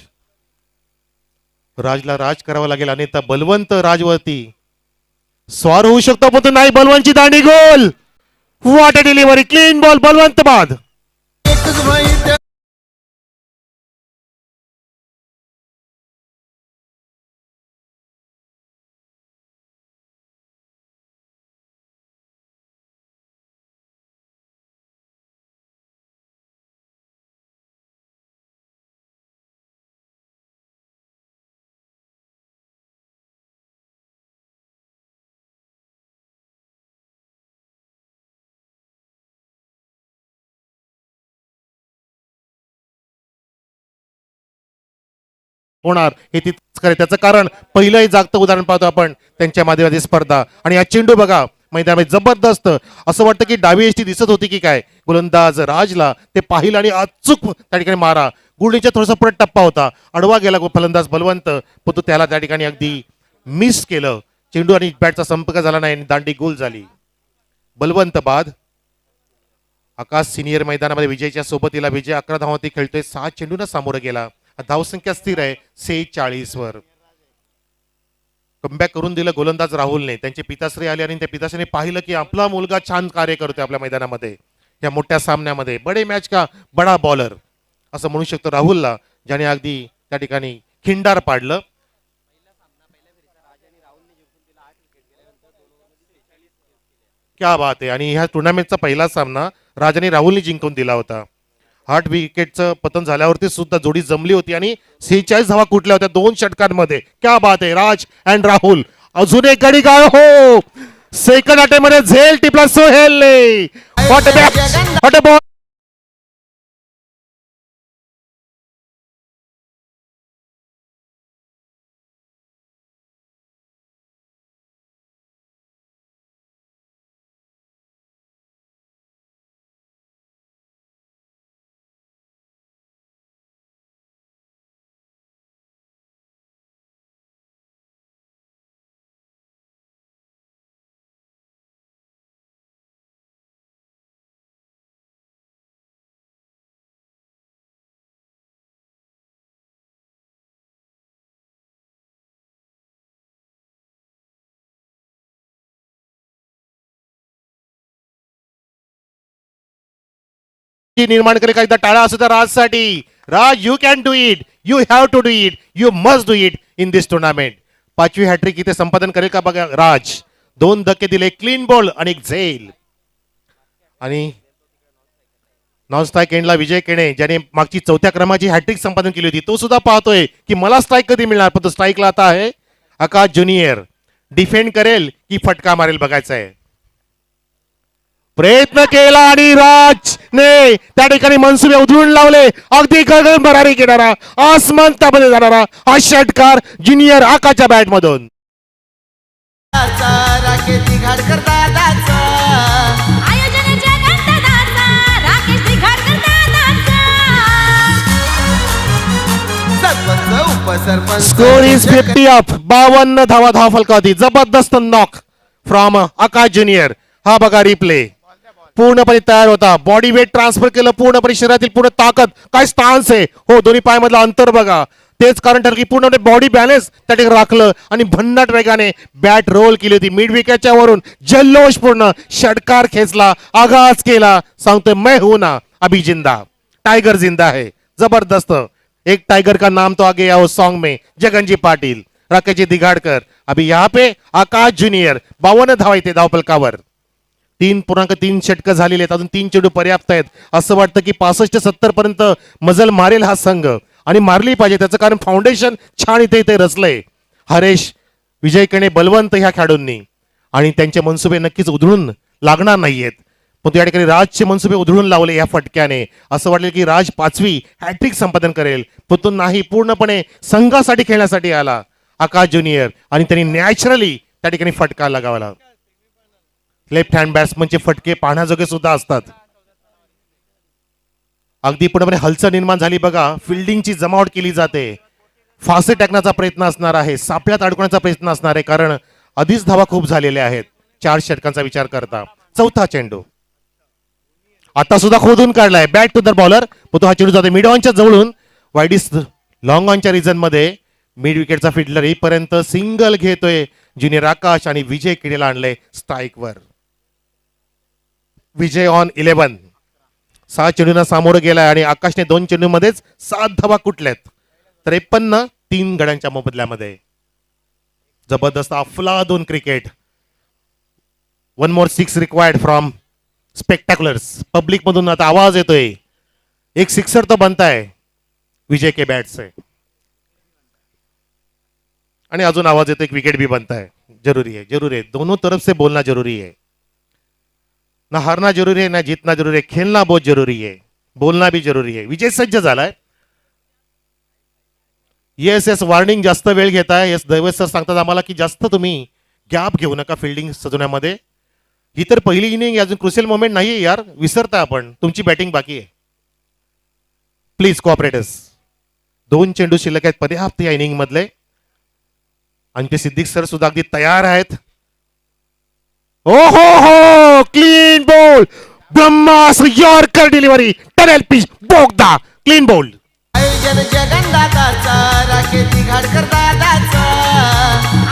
S1: राजला राज करावा लागेल आणि त्या बलवंत राजवरती स्वार होऊ शकतो, पण तो नाही. बलवंतची दांडी गोल. What a delivery, clean ball, Balwant बाद.
S2: एकच माहिती
S1: होणार हे तिथंच खरं. त्याचं कारण पहिलंही जागतं उदाहरण पाहतो आपण त्यांच्या माध्यमाची स्पर्धा. आणि हा चेंडू बघा मैदानामध्ये जबरदस्त, असं वाटतं की डावी एष्टी दिसत होती की काय. गोलंदाज राजला ते पाहिलं आणि अचूक त्या ठिकाणी मारा. गुळणीच्या थोडासा परत टप्पा होता, आडवा गेला फलंदाज बलवंत, पण तो त्याला त्या ठिकाणी अगदी मिस केलं. चेंडू आणि बॅटचा संपर्क झाला नाही आणि दांडी गोल झाली. बलवंत बाद. आकाश सिनियर मैदानामध्ये विजयच्या सोबतीला विजय 11 धावांती खेळतोय. 6 चेंडूंना सामोरं गेला. धावसंख्या स्थिर आहे 46 वर. कमबॅक करून दिलं गोलंदाज राहुलने. त्यांचे पिताश्री आले आणि त्या पिताश्रीने पाहिलं की आपला मुलगा छान कार्य करतोय आपल्या मैदानामध्ये, या मोठ्या सामन्यामध्ये. बडे मॅच का बडा बॉलर असं म्हणू शकतो राहुलला, ज्याने अगदी त्या ठिकाणी खिंडार पाडलं. क्या बात आहे. आणि ह्या टुर्नामेंटचा पहिला सामना राजाने राहुलने जिंकून दिला होता. 8 विकेटचं पतन झाल्यावरती सुद्धा जोडी जमली होती आणि 46 धावा कुठल्या होत्या 2 षटकांमध्ये. क्या बात आहे. राज अँड राहुल. अजून एक गडी काय हो, सेकंड अटेम्प्ट मध्ये झेल टिपला सोहेलने. What a ball. निर्माण केले का एकदा टाळा असू तर राजसाठी. Raj, you can do it, you have to do it, you must do it in this tournament. 5वी हॅट्रिक इथे संपादन करेल का बघा राज. 2 धक्के दिले, क्लीन बॉल आणि एक झेल. आणि नॉन स्ट्राईक एंडला विजय केणे, ज्याने मागची 4थ्या क्रमाची हॅट्रिक संपादन केली होती, तो सुद्धा पाहतोय की मला स्ट्राईक कधी मिळणार. पण तो स्ट्राईकला आता आहे. आकाश ज्युनियर डिफेंड करेल की फटका मारेल बघायचं आहे. प्रयत्न केला आणि राजने त्या ठिकाणी मनसुबे उधळून लावले. अगदी गगन भरारी घेणारा, आसमंतामध्ये जाणारा हा षटकार ज्युनियर आकाशच्या बॅट मधून.
S2: राकेश घाटकर दादाचा
S3: आयोजन जगन्नाथाचा, राकेश दिघाडकर दादाचा.
S2: सरपंच उपसरपंच
S1: स्कोर इज 50 अप. 52 धावा धाव फलकावती. जबरदस्त नॉक फ्रॉम आकाश ज्युनियर. हा बघा रिप्ले, पूर्णपणे तयार होता. बॉडी वेट ट्रान्सफर केलं, पूर्णपणे शरीरातील पूर्ण ताकद. काय स्टान्स आहे हो, दोन्ही पायामधलं अंतर बघा. तेच कारण ठरलं की पूर्णपणे बॉडी बॅलन्स त्या ठिकाणी राखलं आणि भन्नाट वेगाने बॅट रोल केली होती. मिड विकेटच्या वरून जल्लोषपूर्ण षटकार खेचला, आगाज केला. सांगतोय मैं हूं ना अभी जिंदा, टाइगर जिंदा है. जबरदस्त. एक टाइगर का नाम तो आगे या उस सॉन्ग में. जगनजी पाटील, राकेश दिघाडकर. अभी यहाँ पे आकाश ज्युनियर. 52 धावा इथे धावफलकावर. 3.3 षटकं झालेली आहेत. अजून 3 चेंडू पर्याप्त आहेत. असं वाटतं की 65 ते 70 पर्यंत मजल मारेल हा संघ, आणि मारली पाहिजे. त्याचं कारण फाउंडेशन छान इथे इथे रचलंय. हरेश, विजय केणे, बलवंत ह्या खेळाडूंनी, आणि त्यांचे मनसुबे नक्कीच उधळून लागणार नाहीयेत. पण त्या ठिकाणी राजचे मनसुबे उधळून लावले या फटक्याने. असं वाटलं की राज 5वी हॅट्रिक संपादन करेल, पण तो नाही. पूर्णपणे संघासाठी खेळण्यासाठी आला आकाश ज्युनियर, आणि त्यांनी नॅचरली त्या ठिकाणी फटका लगावला. लेफ्ट हँड बॅट्समनचे फटके पाहण्याजोगे सुद्धा असतात. अगदी पूर्णपणे हलचल निर्माण झाली बघा. फिल्डिंगची जमावट केली जाते. फासे टाकण्याचा प्रयत्न असणार आहे, सापळ्यात अडकवण्याचा प्रयत्न असणार आहे, कारण आधीच धावा खूप झालेल्या आहेत 4 षटकांचा विचार करता. 4था चेंडू आता सुद्धा खोदून काढलाय. बॅक टू द बॉलर, पण तो हा चेंडू जातो मिड ऑनच्या जवळून. वाईडिस लॉंग ऑनच्या रिजन मध्ये मिड विकेटचा फिल्डर येईपर्यंत सिंगल घेतोय ज्युनियर आकाश, आणि विजय किडेला आणलंय स्ट्राईक वर. विजय ऑन 11. 6 चेंडूंना सामोरं गेलाय आणि आकाशने 2 चेंडू मध्येच 7 धावा कुठल्यात. 53 3 गड्यांच्या मोबदल्यामध्ये. जबरदस्त अफलातून क्रिकेट. 1 more 6 required from spectaculars. Public मधून आता आवाज येतोय. एक सिक्सर तो बनताय विजय के बॅट से, आणि अजून आवाज येतो एक विकेट भी बनता है. जरूरी है, जरूरी है. दोनों तरफ से बोलना जरूरी है. ना हारना जरूरी है, ना जीतना जरूरी है. खेलना बहुत जरूरी है, बोलना भी जरूरी है. विजय सज्ज झालाय. येस येस वॉर्निंग जास्त वेळ घेताय. येस दैवत सर सांगतात आम्हाला की जास्त तुम्ही गॅप घेऊ नका फिल्डिंग सजवण्यामध्ये. ही तर पहिली इनिंग अजून क्रुशियल मोमेंट नाहीये यार, विसरता आपण. तुमची बॅटिंग बाकी आहे. प्लीज कॉपरेटर्स. 2 चेंडू शिल्लक आहेत पर्याप्त या इनिंग मधले. आमचे सिद्दीक सर सुद्धा अगदी तयार आहेत. ओ हो क्लीन बॉल. ब्रह्मास्त्र यॉर्कर डिलिव्हरी टनेल पिच बोगदा क्लीन बॉल.
S2: आयोजन जगन्नाथाचा राकेश घाटकर दादाचा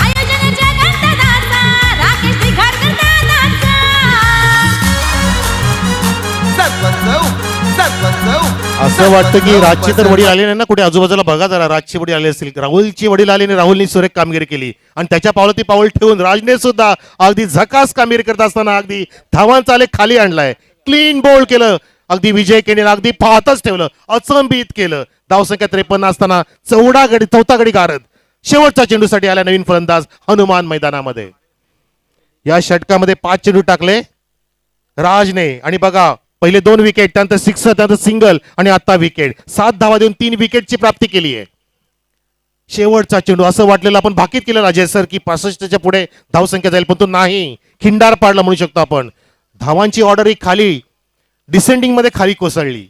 S3: आयोजन जगन्नाथाचा राकेश दिघाडकर दादाचा
S2: सरपंच
S1: असं वाटतं की राजची तर वडील आले नाही ना कुठे आजूबाजूला बघा जरा. राजची वडील आले असतील. राहुलची वडील आले आणि राहुलनी सुरेख कामगिरी केली आणि त्याच्या पावलाती पाऊल ठेवून राजने सुद्धा अगदी झकास कामगिरी करत असताना अगदी धावांचा आलेख खाली आणलाय. क्लीन बॉल केलं. अगदी विजय केनेला अगदी पाहतच ठेवलं. अचंबित केलं. धावसंख्या 53 असताना चौथा गडी गारद शेवटच्या चेंडूसाठी आला नवीन फलंदाज हनुमान मैदानामध्ये. या षटकामध्ये 5 चेंडू टाकले राजने आणि बघा पहिले 2 विकेट, त्यानंतर 6, त्यानंतर सिंगल आणि आता विकेट. 7 धावा देऊन 3 विकेटची प्राप्ती केली आहे. शेवटचा चेंडू असं वाटलेलं आपण भाकीत केलं अजय सर की 65च्या पुढे धावसंख्या जाईल, पण तो नाही. खिंडार पाडला म्हणू शकतो आपण. धावांची ऑर्डर ही खाली डिसेंडिंग मध्ये खाली कोसळली.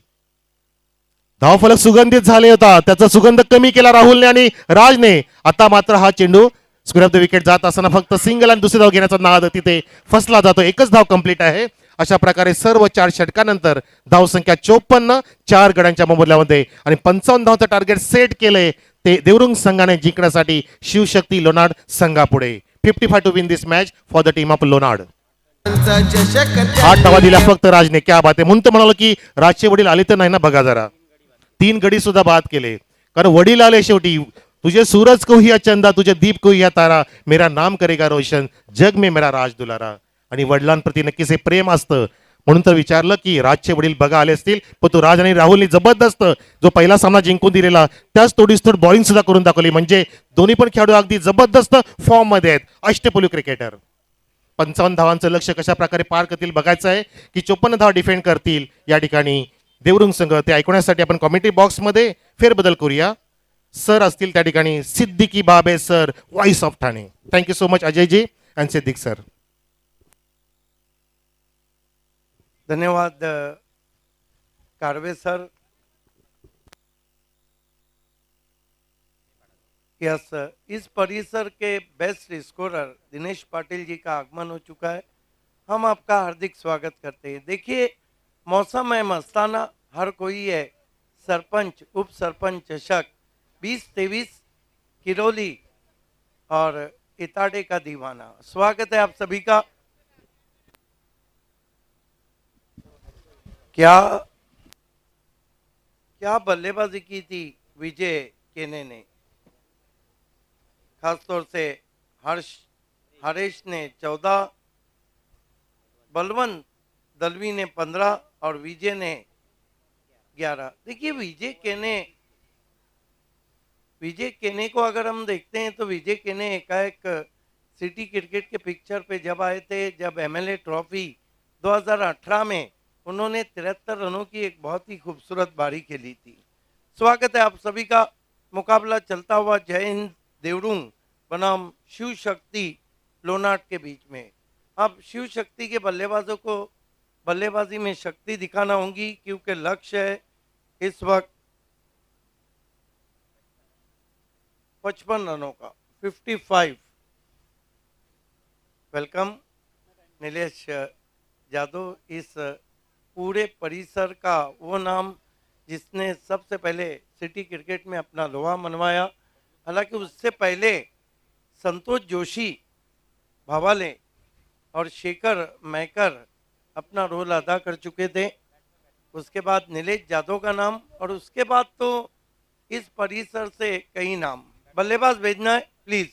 S1: धावफलक सुगंधित झाले होता, त्याचा सुगंध कमी केला राहुलने आणि राजने. आता मात्र हा चेंडू स्क्वेअर ऑफ द विकेट जात असताना फक्त सिंगल आणि दुसरी धाव घेण्याचा नाद तिथे फसला जातो. एकच धाव कंप्लीट आहे. अशा प्रकारे सर्व 4 षटकानंतर धावसंख्या 54 4 गड्यांच्या मोबदल्यामध्ये आणि 55 धावचं टार्गेट सेट केलंय ते देवरुंग संघाने जिंकण्यासाठी शिवशक्ती लोणाड संघापुढे. 55 to win this match for the team of Lonad.
S2: चषक
S1: 8 धावा दिल्या फक्त राजने. क्या बात आहे. म्हणून तर म्हणालो की राजचे वडील आले तर नाही ना बघा जरा. 3 गडी सुद्धा बाद केले कारण वडील आले शेवटी. तुझे सूरज को ही चंदा तुझे दीप को ही तारा मेरा नाम करेगा रोशन जग में मेरा राज दुलारा. आणि वडिलांप्रती नक्कीच हे प्रेम असतं. म्हणून तर विचारलं की राजचे वडील बघा आले असतील, पण तो राज आणि राहुलनी जबरदस्त जो पहिला सामना जिंकून दिलेला त्याच तोडीसतोड बॉलिंग सुद्धा करून दाखवली. म्हणजे दोन्ही पण खेळाडू अगदी जबरदस्त फॉर्म मध्ये आहेत. अष्टपैलू क्रिकेटर. 55 धावांचं लक्ष कशा प्रकारे पार करतील बघायचं आहे की 54 धावा डिफेंड करतील या ठिकाणी देवरुंग संघ. ते ऐकण्यासाठी आपण कॉमेंट्री बॉक्समध्ये फेरबदल करूया. सर असतील त्या ठिकाणी सिद्दीकी बाबे sir, voice of Thane. Thank you so much Ajayji and Siddiq sir.
S4: धन्यवाद कारवे सर. यस, इस परिसर के बेस्ट स्कोरर दिनेश पाटिल जी का आगमन हो चुका है. हम आपका हार्दिक स्वागत करते हैं. देखिए मौसम है मस्ताना, हर कोई है सरपंच उप सरपंच चषक 2023 किरोली और इताड़े का दीवाना. स्वागत है आप सभी का. क्या क्या बल्लेबाजी की थी विजय केने ने. खासतौर से हरेश ने 14, बलवंत दलवी ने 15 और विजय ने 11. देखिए विजय केने को अगर हम देखते हैं तो विजय केने एकाएक सिटी क्रिकेट के पिक्चर पे जब आए थे, जब एमएलए ट्रॉफी 2018 में उन्होंने 73 रनों की एक बहुत ही खूबसूरत बारी खेली थी. स्वागत है आप सभी का. मुकाबला चलता हुआ जय हिंद देवरुंग बनाम शिव शक्ति लोनाट के बीच में. अब शिव शक्ति के बल्लेबाजों को बल्लेबाजी में शक्ति दिखाना होगी क्योंकि लक्ष्य है इस वक्त 55 रनों का, 55. वेलकम नीलेश यादव. इस पूरे परिसर का वो नाम जिसने सबसे पहले सिटी क्रिकेट में अपना लोहा मनवाया. हालांकि उससे पहले संतोष जोशी भावाले और शेखर मैकर अपना रोल अदा कर चुके थे. उसके बाद नीलेश यादव का नाम और उसके बाद तो इस परिसर से कई नाम. बल्लेबाज भेजना है प्लीज.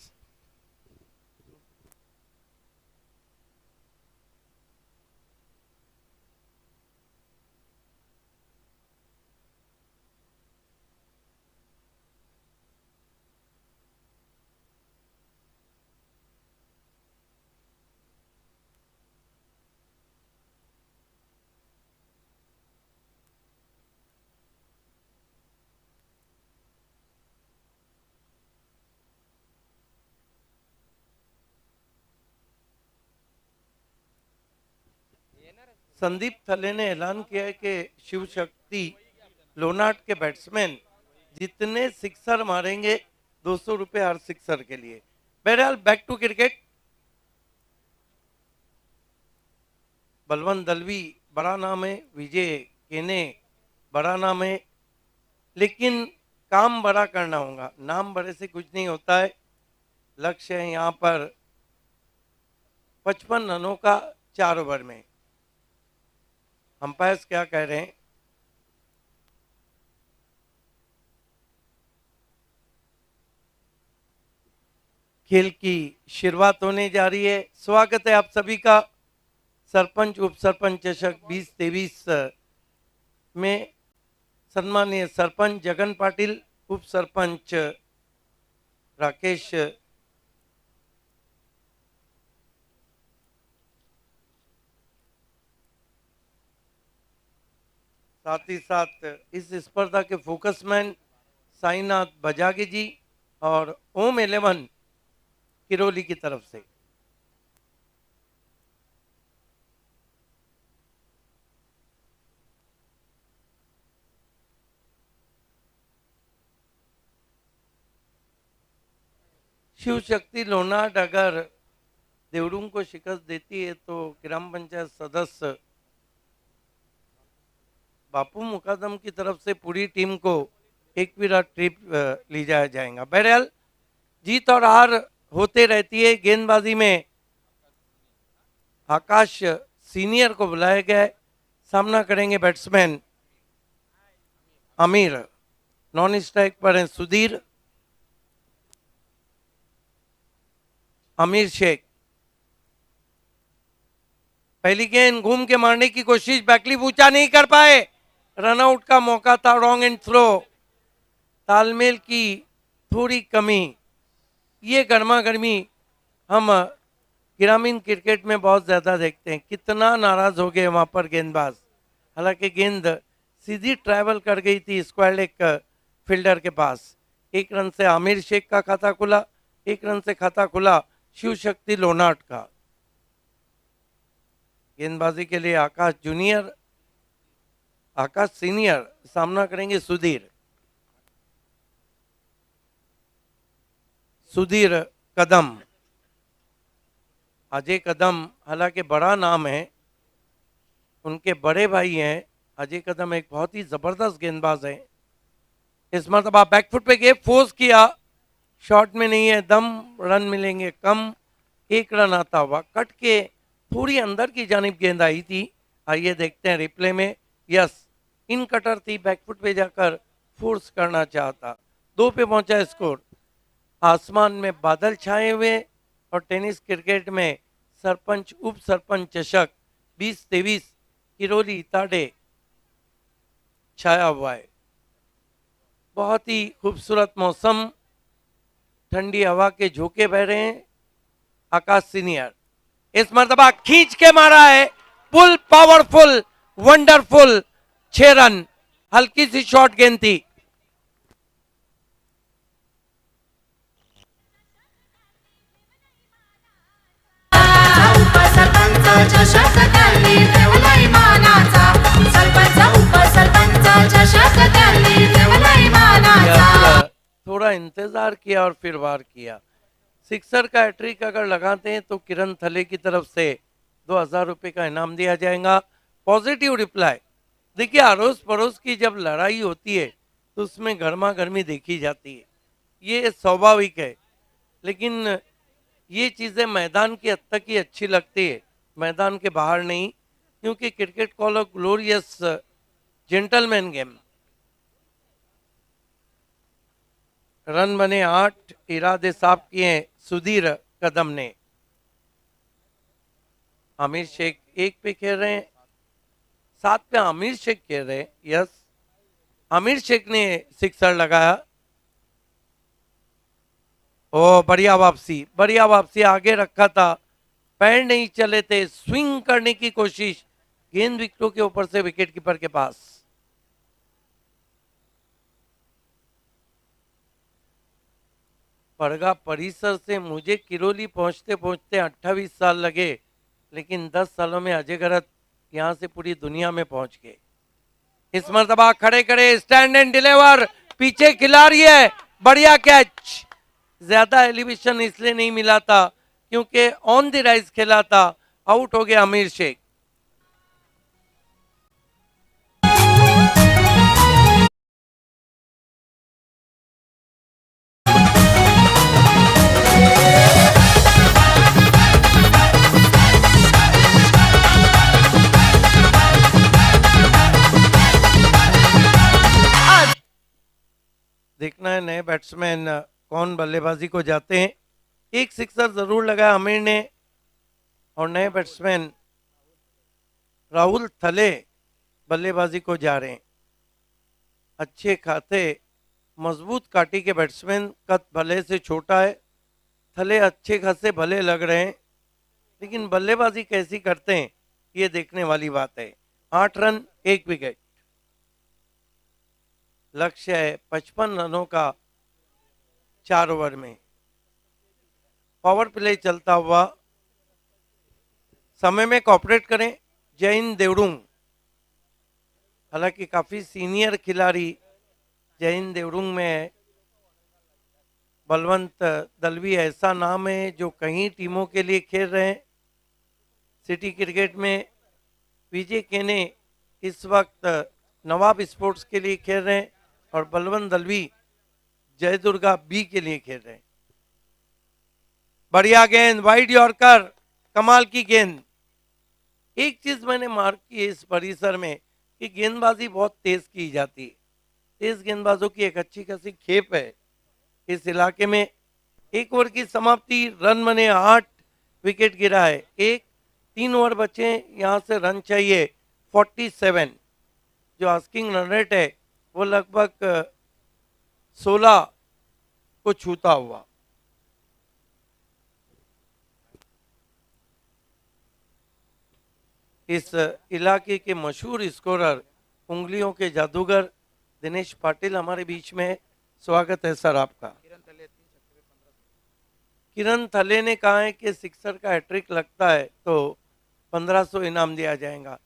S4: संदीप थले ने ऐलान किया है कि शिव शक्ति लोनाट के बैट्समैन जितने सिक्सर मारेंगे 200 रुपए हर सिक्सर के लिए। बहरहाल back to cricket. Balwant Dalvi बड़ा नाम है, विजय केने बड़ा नाम है, लेकिन काम बड़ा करना होगा। नाम बड़े से कुछ नहीं होता है। लक्ष्य है यहाँ पर 55 रनों का 4 ओवर में। अंपायर्स क्या कह रहे हैं? खेल की शुरुआत होने जा रही है। स्वागत है आप सभी का सरपंच उप सरपंच चषक 2023 में। सम्मानीय सरपंच जगन पाटिल, उप सरपंच राकेश साथ ही साथ इस स्पर्धा के फोकसमैन साईनाथ बजागे जी और ओम 11 किरोली की तरफ से। शिव शक्ति लोनाट अगर देवड़ूम को शिकस्त देती है तो ग्राम पंचायत सदस्य बापू मुकादम की तरफ से पूरी टीम को एक विराट ट्रिप ले जाया जाएगा। बहरहाल जीत और हार होते रहती है गेंदबाजी में। आकाश सीनियर को बुलाया गया है। सामना करेंगे बैट्समैन आमिर। नॉन स्ट्राइक पर है सुधीर, आमिर शेख। पहली गेंद घूम के मारने की कोशिश, बैकलिप ऊंचा नहीं कर पाए। रनआउट का मौका था, रॉन्ग एंड थ्रो। तालमेल की थोड़ी कमी। ये गर्मा गर्मी हम ग्रामीण क्रिकेट में बहुत ज्यादा देखते हैं। कितना नाराज हो गए वहां पर गेंदबाज। हालांकि गेंद सीधी ट्रैवल कर गई थी स्क्वायर लेग फील्डर के पास। 1 रन से आमिर शेख का खाता खुला, 1 रन से खाता खुला शिव शक्ति लोनाट का। गेंदबाजी के लिए आकाश सीनियर सामना करेंगे सुधीर कदम। अजय कदम हालांकि बड़ा नाम है, उनके बड़े भाई हैं। अजय कदम एक बहुत ही जबरदस्त गेंदबाज है। इस मरतबा बैकफुट पे गए, फोर्स किया, शॉट में नहीं है दम, रन मिलेंगे कम। 1 रन आता हुआ कट के थोड़ी अंदर की जानिब गेंद आई थी। आइए देखते हैं रिप्ले में। यस, इन कटर थी, बैकफुट पे जाकर फोर्स करना चाहता। 2 पे पहुंचा स्कोर। आसमान में बादल छाए हुए और टेनिस क्रिकेट में सरपंच उप सरपंच चषक 2023 किरोली इताडे छाया हुआ है। बहुत ही खूबसूरत मौसम, ठंडी हवा के झोंके बह रहे हैं। आकाश सीनियर इस मर्तबा खींच के मारा है, फुल पावरफुल वंडरफुल 6 रन। हल्की सी शॉर्ट गेंद थी।
S3: उपसरपंच चषक त्यांनी ठेवलाय मानाचा. सरपंच उपसरपंच चषक त्यांनी ठेवलाय मानाचा.
S4: थोड़ा इंतजार किया और फिर वार किया। सिक्सर का हैट्रिक अगर लगाते हैं तो किरण थले की तरफ से 2000 रुपए का इनाम दिया जाएगा। Positive reply. देखिए, अड़ोस पड़ोस की जब लड़ाई होती है तो उसमें गर्मा गर्मी देखी जाती है, ये स्वाभाविक है। लेकिन ये चीज़ें मैदान के हद तक ही अच्छी लगती है, मैदान के बाहर नहीं, क्योंकि क्रिकेट कॉल अ ग्लोरियस जेंटलमैन गेम। रन बने 8, इरादे साफ किए सुधीर कदम ने। आमिर शेख 1 पे खेल रहे हैं, 7 पे आमिर शेख खेल रहे हैं। यस, आमिर शेख ने सिक्सर लगाया। ओ बढ़िया वापसी, आगे रखा था, पैर नहीं चले थे, स्विंग करने की कोशिश, गेंद विकेटों के ऊपर से विकेट कीपर के पास। पड़गा परिसर से मुझे किरोली पहुंचते पहुंचते 28 साल लगे, लेकिन 10 सालों में अजय गरत यहाँ से पूरी दुनिया में पहुंच गए। इस मर्तबा खड़े खड़े स्टैंड एंड डिलीवर, पीछे खिलाड़ी है, बढ़िया कैच। ज्यादा एलिवेशन इसलिए नहीं मिला था क्योंकि ऑन द राइज खेला था, आउट हो गया अमीर शेख। देखना है नए बैट्समैन कौन बल्लेबाजी को जाते हैं। एक सिक्सर जरूर लगाया आमिर ने और नए बैट्समैन राहुल थले बल्लेबाजी को जा रहे हैं। अच्छे खाते मजबूत काटी के बैट्समैन, कद भले से छोटा है, थले अच्छे खासे भले लग रहे हैं, लेकिन बल्लेबाजी कैसी करते हैं ये देखने वाली बात है। 8 रन 1 विकेट, लक्ष्य है 55 रनों का 4 ओवर में। पावर प्ले चलता हुआ, समय में कॉपरेट करें जैन देवरुंग। हालांकि काफी सीनियर खिलाड़ी जैन देवरुंग में है। बलवंत दलवी ऐसा नाम है जो कई टीमों के लिए खेल रहे हैं। सिटी क्रिकेट में विजय केने इस वक्त नवाब स्पोर्ट्स के लिए खेल रहे हैं और बलवंत दलवी जयदुर्गा बी के लिए खेल रहे हैं। बढ़िया गेंद, वाइड यॉर्कर, कमाल की गेंद। एक चीज मैंने मार्क की है इस परिसर में कि गेंदबाजी बहुत तेज की जाती है। तेज गेंदबाजों की एक अच्छी खासी खेप है इस इलाके में। 1 ओवर की समाप्ति, रन बने 8, विकेट गिरा है 1, 3 ओवर बचे, यहाँ से रन चाहिए 47। जो आस्किंग रन रेट है वो लगभग 16 को छूता हुआ। इस इलाके के मशहूर स्कोरर, उंगलियों के जादूगर दिनेश पाटिल हमारे बीच में। स्वागत है सर आपका। किरण थले ने कहा है कि सिक्सर का हैट्रिक लगता है तो 1500 इनाम दिया जाएगा।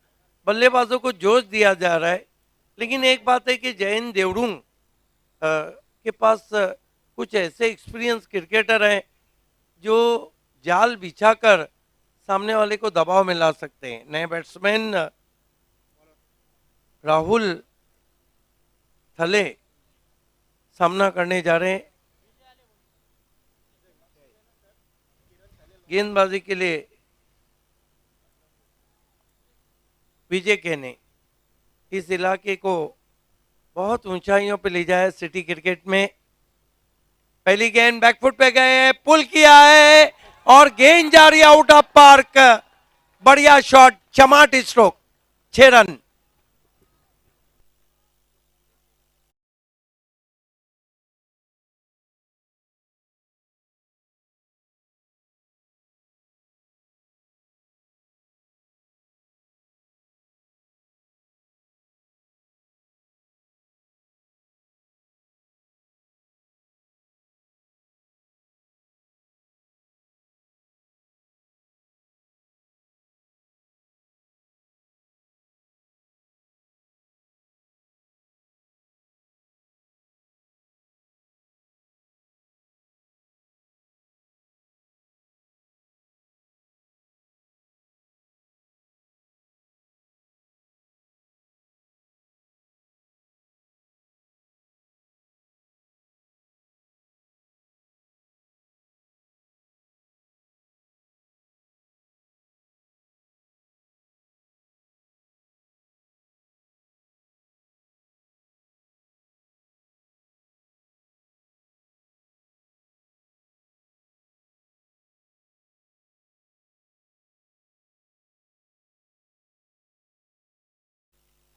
S4: बल्लेबाजों को जोश दिया जा रहा है, लेकिन एक बात है कि जैन देवरुंग के पास कुछ ऐसे एक्सपीरियंस क्रिकेटर हैं जो जाल बिछाकर सामने वाले को दबाव में ला सकते हैं। नए बैट्समैन राहुल थले सामना करने जा रहे हैं। गेंदबाजी के लिए विजय केने इस इलाके को बहुत ऊंचाइयों पे ले जाया सिटी क्रिकेट में। पहली गेंद बैकफुट पे गए, पुल किया है और गेंद जा रही आउट ऑफ पार्क। बढ़िया शॉट, चमाट स्ट्रोक, 6 रन।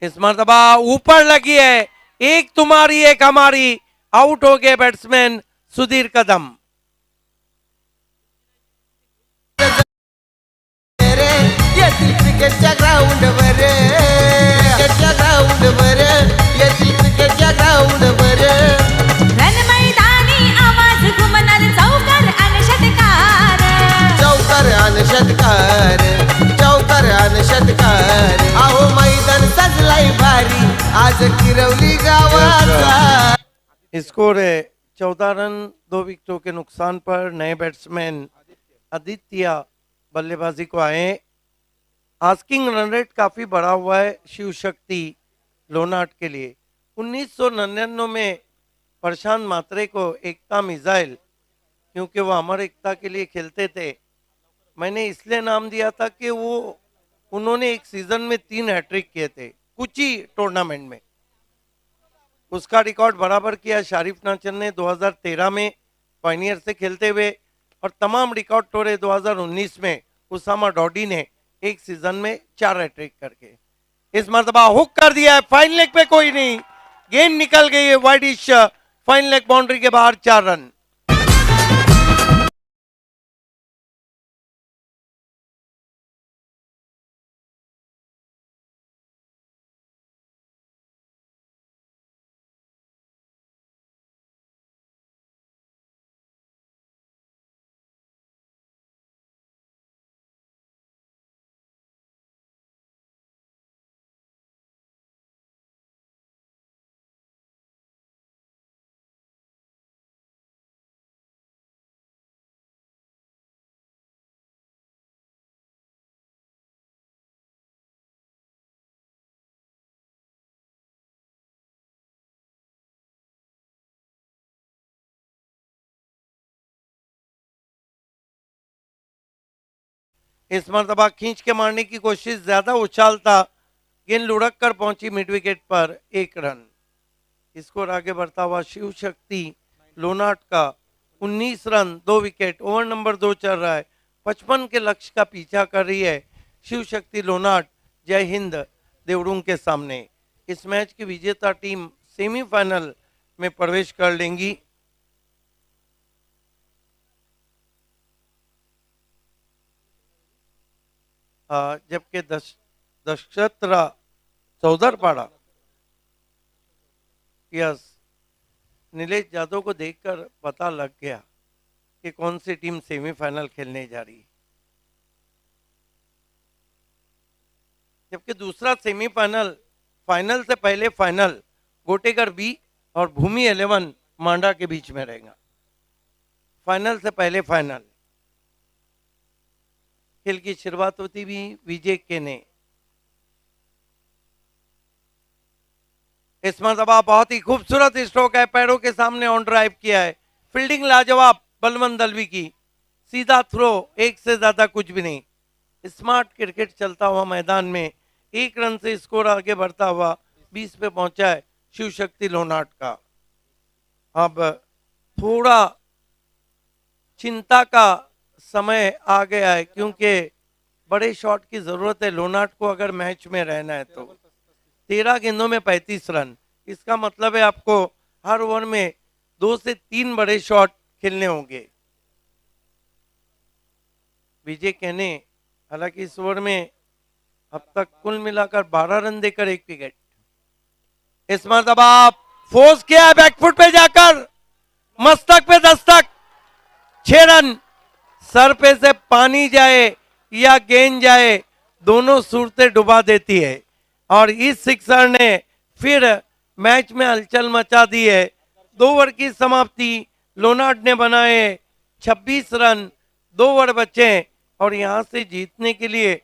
S4: इस मर्तबा ऊपर लगी है, एक तुम्हारी एक हमारी। आउट हो गए बैट्समैन सुधीर कदम।
S2: येथील क्रिकेटच्या ग्राउंडवर, क्रिकेटच्या ग्राउंडवर, येथील क्रिकेटच्या ग्राउंडवर
S3: रण मैदानी आवाज घुमणार, चौकार आणि षटकार.
S2: चौकार आणि षटकार, चौकार आणि षटकार. आज गिरवली गावाचा
S4: स्कोर है 14 रन 2 विकेटों के नुकसान पर नए बैट्समैन आदित्य बल्लेबाजी को आए। आस्किंग रन रेट काफी बढ़ा हुआ है शिव शक्ति लोनाट के लिए। 1999 में प्रशांत मात्रे को एकता मिसाइल, क्योंकि वो अमर एकता के लिए खेलते थे, मैंने इसलिए नाम दिया था कि वो उन्होंने एक सीजन में 3 हैट्रिक किए थे कुछ ही टूर्नामेंट में। उसका रिकॉर्ड बराबर किया शारिफ नाचर ने 2013 में पायनियर से खेलते हुए, और तमाम रिकॉर्ड तोड़े 2019 में उसामा डॉडी ने एक सीजन में 4 हैट्रिक करके। इस मर्तबा हुक कर दिया है, फाइन लेग पे कोई नहीं, गेंद निकल गई है वाइडिश, फाइन लेग बाउंड्री के बाहर 4 रन। इस मरतबा खींच के मारने की कोशिश, ज्यादा उछाल था, गेंद लुढ़क कर पहुंची मिड विकेट पर, 1 रन। स्कोर आगे बढ़ता हुआ शिव शक्ति लोनाट का 19 रन 2 विकेट, ओवर नंबर 2 चल रहा है, 55 के लक्ष्य का पीछा कर रही है शिव शक्ति लोनाट जय हिंद देवडूंग के सामने। इस मैच की विजेता टीम सेमीफाइनल में प्रवेश कर लेंगी। जबकि दशरथ चौधरपाड़ा, यस, नीलेश यादव को देखकर पता लग गया कि कौन सी टीम सेमीफाइनल खेलने जा रही है। जबकि दूसरा सेमीफाइनल फाइनल से पहले फाइनल गोटेगर बी और भूमि 11 मांडा के बीच में रहेगा। फाइनल से पहले फाइनल खेल की शुरुआत होती भी विजय के ने। इस मरतबा बहुत ही खूबसूरत स्ट्रोक है, पैरों के सामने ऑन ड्राइव किया है, फील्डिंग लाजवाब बलवंत दलवी की, सीधा थ्रो, एक से ज्यादा कुछ भी नहीं। स्मार्ट क्रिकेट चलता हुआ मैदान में 1 रन से स्कोर आगे बढ़ता हुआ 20 पे पहुंचा है शिव शक्ति लोनाट का। अब थोड़ा चिंता का समय आ गया है, क्योंकि बड़े शॉट की जरूरत है लोनाट को अगर मैच में रहना है तो। 13 गेंदों में 35 रन, इसका मतलब है आपको हर ओवर में 2 से 3 बड़े शॉट खेलने होंगे। विजय कहने हालांकि इस ओवर में अब तक कुल मिलाकर 12 रन देकर 1 विकेट। इस मरतबा फोर्स किया है बैकफुट पे जाकर, मस्तक पे दस्तक, 6 रन। सर पे से पानी जाए या गेंद जाए, दोनों सूरतें डुबा देती है, और इस सिक्सर ने फिर मैच में हलचल मचा दी है। 2 ओवर की समाप्ति, लोनाट ने बनाए 26 रन, 2 ओवर बचे, और यहां से जीतने के लिए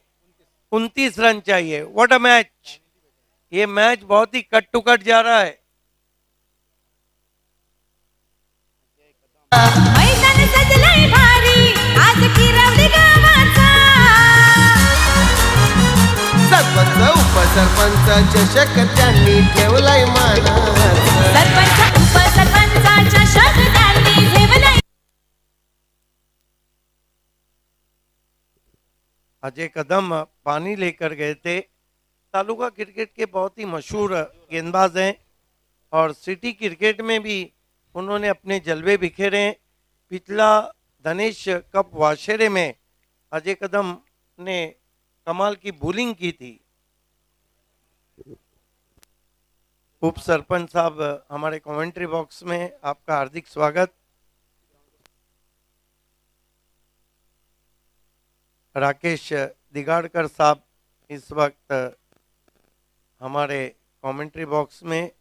S4: 29 रन चाहिए। What a match! ये मैच बहुत ही कट टू कट जा रहा है।
S3: मैदान सजलंय भारी, आज गिरवली गावाचा.
S2: सरपंच उपसरपंच चषक त्यांनी ठेवलाय मानाचा.
S3: सरपंच उपसरपंचाच्या चषक त्यांनी ठेवलाय.
S4: अजय कदम पानी लेकर गए थे। तालुका क्रिकेट के बहुत ही मशहूर गेंदबाज हैं, और सिटी क्रिकेट में भी उन्होंने अपने जलवे बिखेरे हैं। पिछला धनेश कप वाशेरे में अजय कदम ने कमाल की बॉलिंग की थी। उप सरपंच साहब हमारे कमेंट्री बॉक्स में, आपका हार्दिक स्वागत। राकेश दिगाड़कर साहब इस वक्त हमारे कमेंट्री बॉक्स में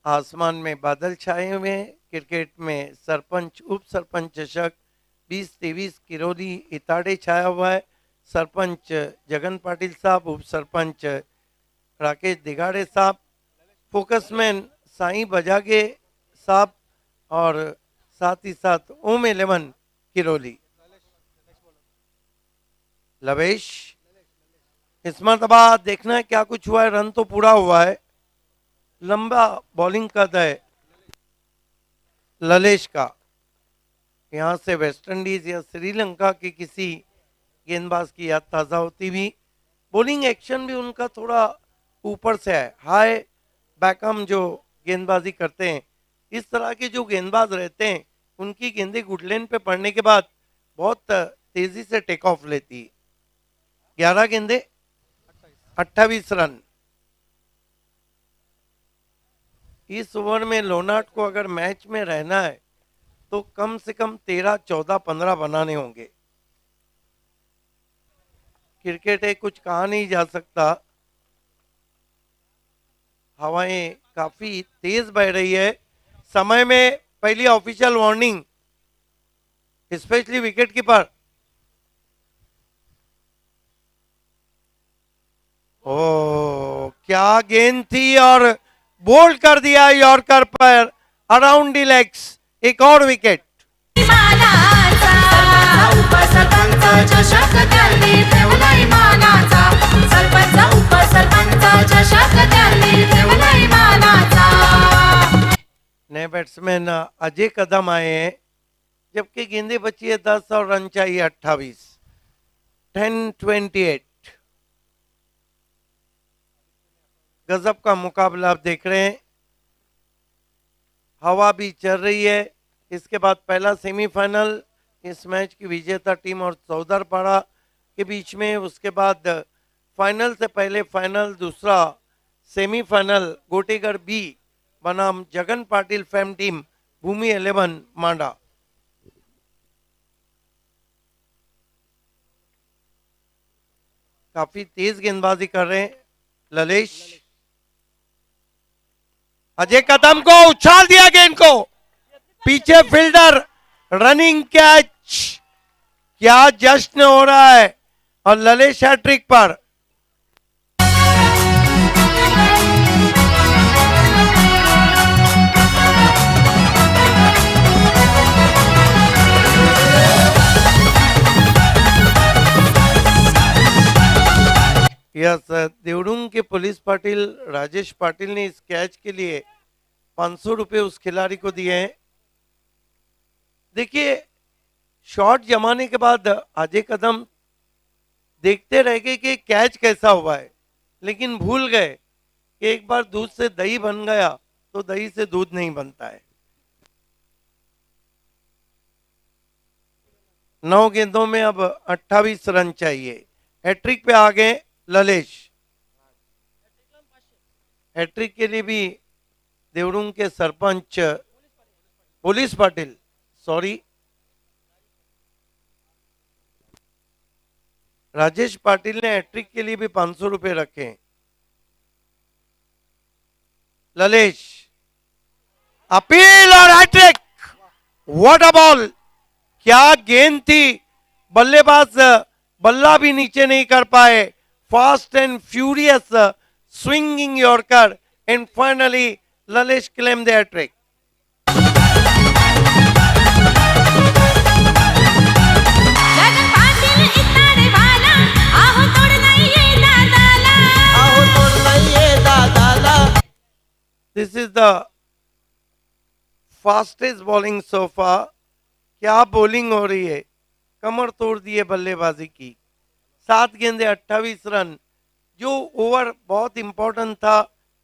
S4: आसमान में बादल छाए हुए हैं। क्रिकेट में सरपंच उप सरपंच चषक 2023 किरोली इताड़े छाया हुआ है। सरपंच जगन पाटिल साहब, उप सरपंच राकेश दिगाड़े साहब, फोकसमैन साईं बजागे साहब और साथ ही साथ ओम 11 किरोली। लवेश इस मरतबा देखना है क्या कुछ हुआ है। रन तो पूरा हुआ है, लंबा बॉलिंग कद है ललेश का। यहां से वेस्टइंडीज या श्रीलंका के किसी गेंदबाज की याद ताजा होती भी। बॉलिंग एक्शन भी उनका थोड़ा ऊपर से है, हाई बैकअम जो गेंदबाजी करते हैं। इस तरह के जो गेंदबाज रहते हैं उनकी गेंदें गुडलैंड पे पड़ने के बाद बहुत तेजी से टेक ऑफ लेती है। 11 गेंदे 28 रन। इस ओवर में लोनार्ड को अगर मैच में रहना है तो कम से कम 13, 14, 15 बनाने होंगे। क्रिकेट है, कुछ कहा नहीं जा सकता। हवाएं काफी तेज बह रही है। समय में पहली official warning, specially wicket keeper. ओ क्या गेंद थी और बोल्ड कर दिया यॉर्कर पर अराउंड द लेग्स। एक और विकेट।
S3: मानाचा उपसरपंच चषक त्यांनी ठेवलाय मानाचा, सरपंच उपसरपंच चषक त्यांनी ठेवलाय मानाचा।
S4: नए बैट्समैन अजय कदम आए हैं, जबकि गेंदे बची है 10 और रन चाहिए 28। 10-28 गजब का मुकाबला आप देख रहे हैं। हवा भी चल रही है। इसके बाद पहला सेमीफाइनल इस मैच की विजेता टीम और चौधरपाड़ा के बीच में। उसके बाद फाइनल से पहले फाइनल, दूसरा सेमीफाइनल गोटेगढ़ बी बनाम जगन पाटिल फेम टीम भूमि 11 मांडा। काफी तेज गेंदबाजी कर रहे हैं ललेश। अजय कदम को उछाल दिया गेंद को, पीछे फील्डर रनिंग कैच। क्या जश्न हो रहा है और ललेश हैट्रिक पर। यस, देवडूंग के पुलिस पाटिल राजेश पाटिल ने इस कैच के लिए 500 रुपए उस खिलाड़ी को दिए हैं। देखिए, शॉट जमाने के बाद अजय कदम देखते रह गए कि कैच कैसा हुआ है, लेकिन भूल गए कि एक बार दूध से दही बन गया तो दही से दूध नहीं बनता है। 9 गेंदों में अब 28 रन चाहिए। हैट्रिक पे आ गए ललेश। हैट्रिक के लिए भी देवडूंग के सरपंच पुलिस पाटिल, सॉरी, राजेश पाटिल ने हैट्रिक के लिए भी 500 रुपए रखे। ललेश अपील और हैट्रिक। What a ball. क्या गेंद थी। बल्लेबाज बल्ला भी नीचे नहीं कर पाए। Fast and furious swinging Yorker, and finally Lalesh claimed the hat-trick.
S3: Jagan Patil Itade वाला, आहो तोड नाहीये दादाला,
S2: आहो तोड नाहीये दादाला।
S4: This is the fastest bowling so far. क्या बॉलिंग हो रही है, कमर तोड़ दी है बल्लेबाजी की। 7 गेंदे 28 रन। जो ओवर बहुत इंपॉर्टेंट था,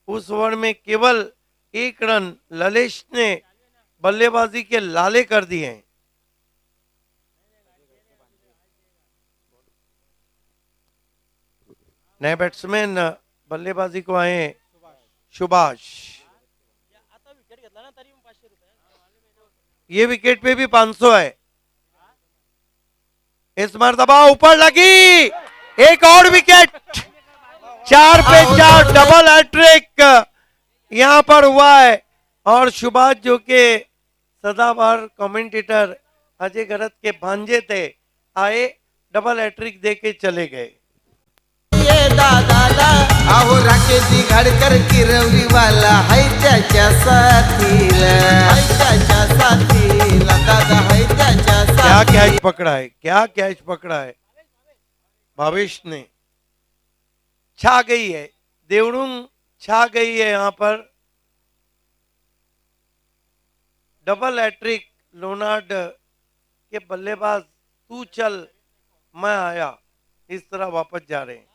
S4: उस ओवर में केवल 1 रन ललेश ने बल्लेबाजी के लाले कर दिए हैं। नए बैट्समैन बल्लेबाजी को आए सुभाष। ये विकेट पे भी 500 है। इस मरतबा ऊपर लगी एक और विकेट, 4 पे 4 डबल हैट्रिक यहां पर हुआ है। और सुभाष जो के सदाबहार कमेंटेटर अजय गरत के भांजे थे, आए डबल हैट्रिक दे के चले गए।
S2: ये दादाला अहो राकेश घाडकर किरवली वाला है त्याच्या साथीला, है त्याच्या साथीला दादा, है त्याच्या
S4: क्या
S2: साथीला।
S4: कैच पकड़ा है, क्या कैच पकड़ा है भावेश ने। छा गई है देवड़ुंग, छा गई है यहां पर। डबल हैट्रिक लोनार्ड के बल्लेबाज तू चल मैं आया, इस तरह वापस जा रहे हैं।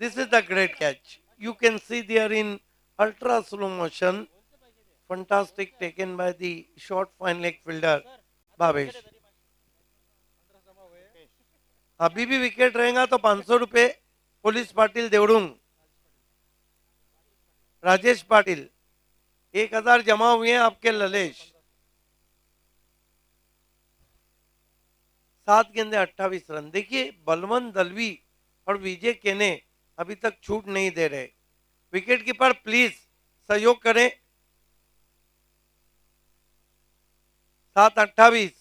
S4: This is the great catch, you can see there in ultra slow motion, fantastic taken by the short fine leg fielder Bhavesh. अभी भी विकेट रहेगा तो 500 रुपए पुलिस पाटिल देवड़ुंग, राजेश पाटिल 1000 जमा हुए हैं आपके ललेश। 7 गेंदे 28 रन। देखिए बलवंत दलवी और विजय केने अभी तक छूट नहीं दे रहे। विकेट कीपर प्लीज सहयोग करें। 7-28।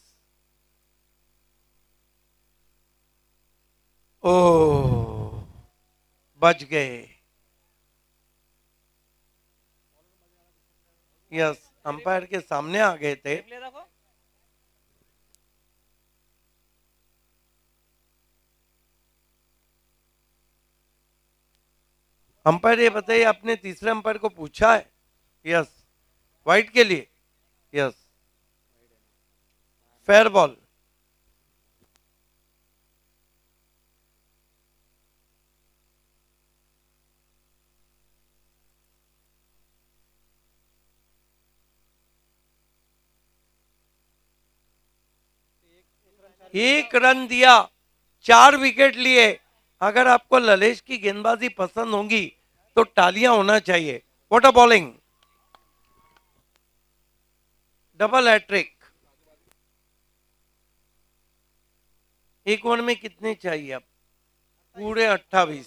S4: ओ बच गए। यस, अंपायर के सामने आ गए थे। अंपायर ये बताइए, आपने तीसरे अंपायर को पूछा है? यस, वाइट के लिए। Yes, fair ball. एक रन दिया, 4 विकेट लिए। अगर आपको ललेश की गेंदबाजी पसंद होगी तो तालियां होना चाहिए। What a bowling, double hat-trick. एक ओवर में कितने चाहिए अब? पूरे 28।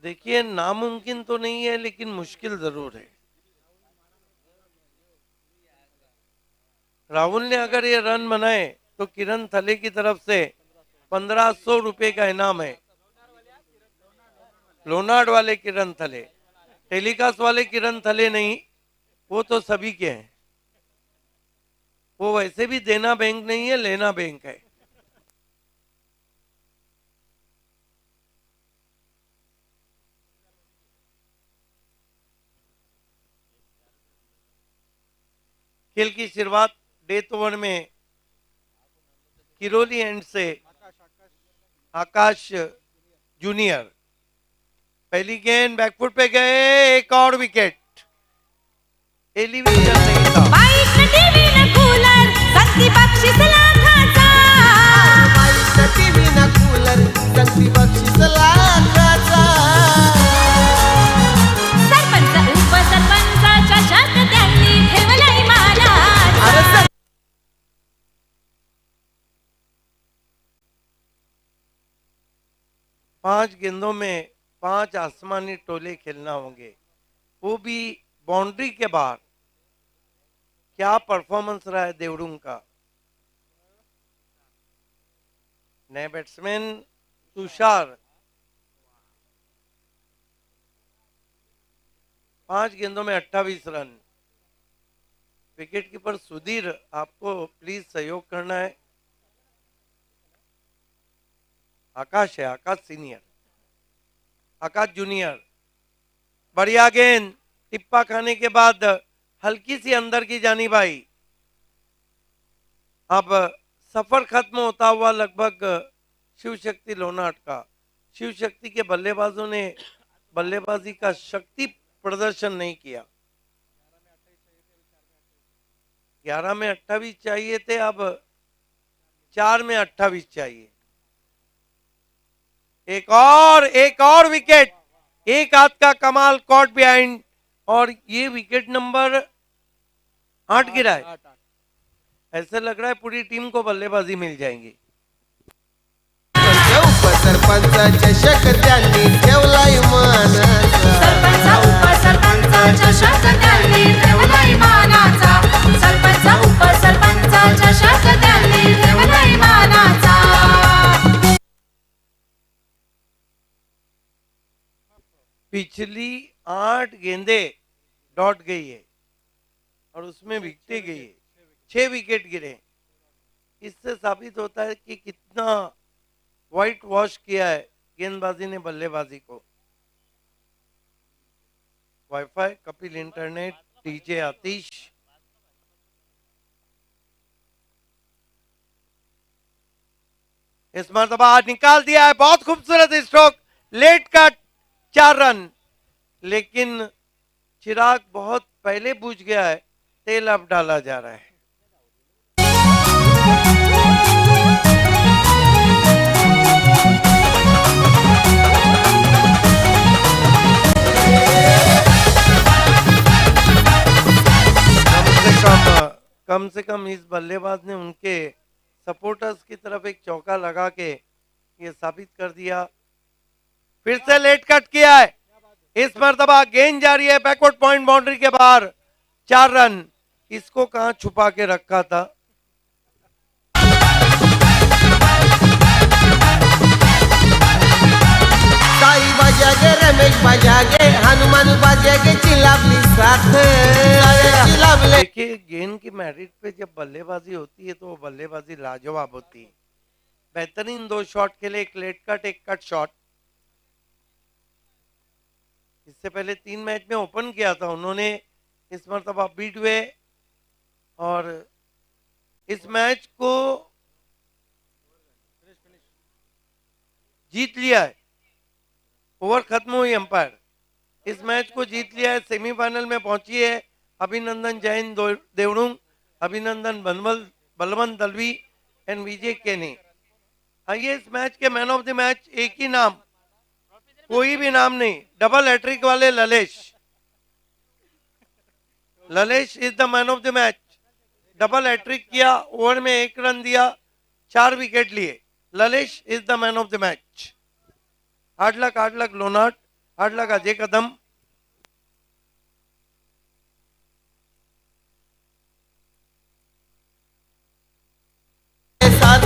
S4: देखिए नामुमकिन तो नहीं है लेकिन मुश्किल जरूर है। राहुल ने अगर ये रन बनाए तो किरण थले की तरफ से 1500 रुपए का इनाम है। लोनार्ड वाले किरण थले, टेलीकास्ट वाले किरण थले नहीं, वो तो सभी के हैं। वो वैसे भी देना बैंक नहीं है, लेना बैंक है। खेल की शुरुआत डेथ ओवर में किरोली एंड से आकाश जूनियर। पहली गेंद बैकफुट पे गए, एक और विकेट। एलिवेशन नहीं था।
S3: बाईक न टीव्ही न कूलर, संगती बक्षीस लाखाचा।
S2: बाईक टीव्ही ना कूलर, संगती बक्षीस लाखाचा।
S3: सरपंच उपसरपंचाच्या शात त्यांनी ठेवलंय मानाचा।
S4: 5 गेंदों में 5 आसमानी टोले खेलना होंगे, वो भी बाउंड्री के बाहर। क्या परफॉर्मेंस रहा है देवड़ुंग का। नए बैट्समैन तुषार। 5 गेंदों में 28 रन। विकेट कीपर सुधीर, आपको प्लीज सहयोग करना है। आकाश है, आकाश सीनियर, आकाश जूनियर। बढ़िया गेंद, टिप्पा खाने के बाद हल्की सी अंदर की जानिब आई। अब सफर खत्म होता हुआ लगभग शिव शक्ति लोनार्ड का। शिव शक्ति के बल्लेबाजों ने बल्लेबाजी का शक्ति प्रदर्शन नहीं किया। 11 में 28 चाहिए थे, अब 4 में 28 चाहिए। एक और विकेट, एक हाथ का कमाल, कॉट बिहाइंड। और ये विकेट नंबर 8 गिरा है। ऐसे लग रहा है पूरी टीम को बल्लेबाजी मिल जाएंगी।
S2: उपसरपंच चषक त्यांनी ठेवलाय मानाचा
S3: सरपंच उपसरपंच चषक त्यांनी ठेवलाय मानाचा सरपंच उपसरपंच चषक त्यांनी ठेवलाय मानाचा
S4: पिछली 8 गेंदें डॉट गई है और उसमें विकेटें गई है, 6 विकेट गिरे। इससे साबित होता है कि कितना व्हाइट वॉश किया है गेंदबाजी ने बल्लेबाजी को। Wifi, Kapil internet, DJ Atish. इस मरतबा निकाल दिया है, बहुत खूबसूरत स्ट्रोक, लेट कट, 4 रन। लेकिन चिराग बहुत पहले बुझ गया है, तेल अब डाला जा रहा है। कम से कम इस बल्लेबाज ने उनके सपोर्टर्स की तरफ एक चौका लगा के ये साबित कर दिया। फिर से लेट कट किया है, इस मर्तबा गेंद जा रही है बैकवर्ड पॉइंट बाउंड्री के बाहर, 4 रन। इसको कहां छुपा के रखा था।
S2: साई बाजागे रमेश बाजागे हनुमान बाजागे चिल्लाबली साथ चिल्लाबले।
S4: देखिए गेंद की मेरिट पे जब बल्लेबाजी होती है तो वो बल्लेबाजी लाजवाब होती है। बेहतरीन 2 शॉट खेले, एक लेट कट, एक कट शॉट। इससे पहले 3 मैच में ओपन किया था उन्होंने, इस मरतबा बीट हुए और इस मैच को जीत लिया है। ओवर खत्म हुई, अंपायर इस मैच को जीत लिया है, सेमीफाइनल में पहुंची है। अभिनंदन जैन देवड़ुंग, अभिनंदन बलवंत दलवी एंड विजय केनी। आइए इस मैच के मैन ऑफ द मैच, एक ही नाम, कोई भी नाम नहीं, डबल हैट्रिक वाले Lalesh. Lalesh is the man of the match. Double hat trick किया, ओवर में 1 रन दिया, 4 विकेट लिए। Lalesh is the man of the match. Hard luck Lonad, hard luck Ajay Kadam.
S2: साथ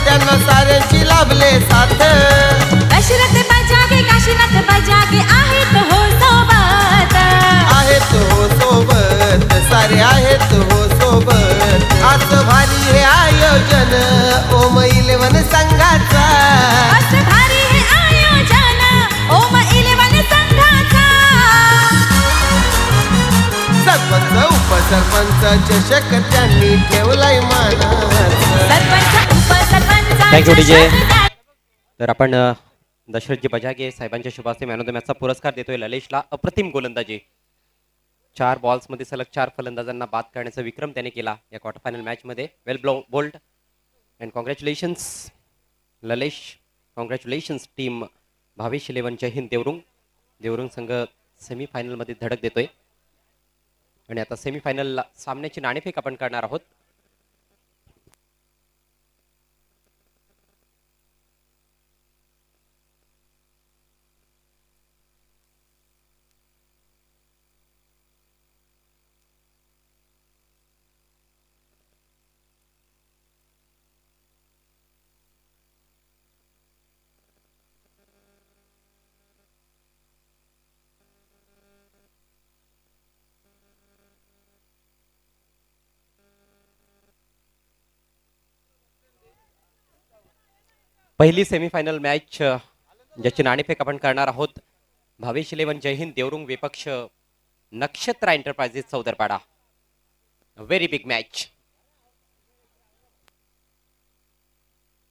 S2: त्यांना साऱ्यांची लाभले साथ
S3: दशरथ बजागे काशीनाथ बजागे आहेत हो सोबत
S2: आहेत हो सोबत, सारे आहेत हो सोबत। आज भारी हे आयोजन ओम 11 संघाचा,
S3: असं भारी हे आयोजन ओम 11 संघाचा
S2: सरपंच उपसरपंच चषक त्यांनी ठेवलाय मानाचा
S3: सरपंच उपसरपंच
S5: थँक्यू डीजे। तर आपण दशरथजी बजागे साहेबांच्या शुभ हस्ते मॅन ऑफ द मॅचचा पुरस्कार देतोय ललेशला। अप्रतिम गोलंदाजी, 4 बॉल्समध्ये सलग 4 फलंदाजांना बाद करण्याचा विक्रम त्याने केला या क्वार्टर फायनल मॅच मध्ये। Well bowled and congratulations Lalesh, congratulations team Bhavesh 11 Jai Hind Devrung संघ सेमीफायनल मध्ये धडक देतोय आणि आता सेमीफायनल सामन्याची नाणेफेक आपण करणार आहोत। पहिली सेमीफायनल मॅच ज्याची नाणेफेक आपण करणार आहोत, भावेश 11 जय हिंद देवरुंग विपक्ष Nakshatra enterprises Chaudharpada. Very big match.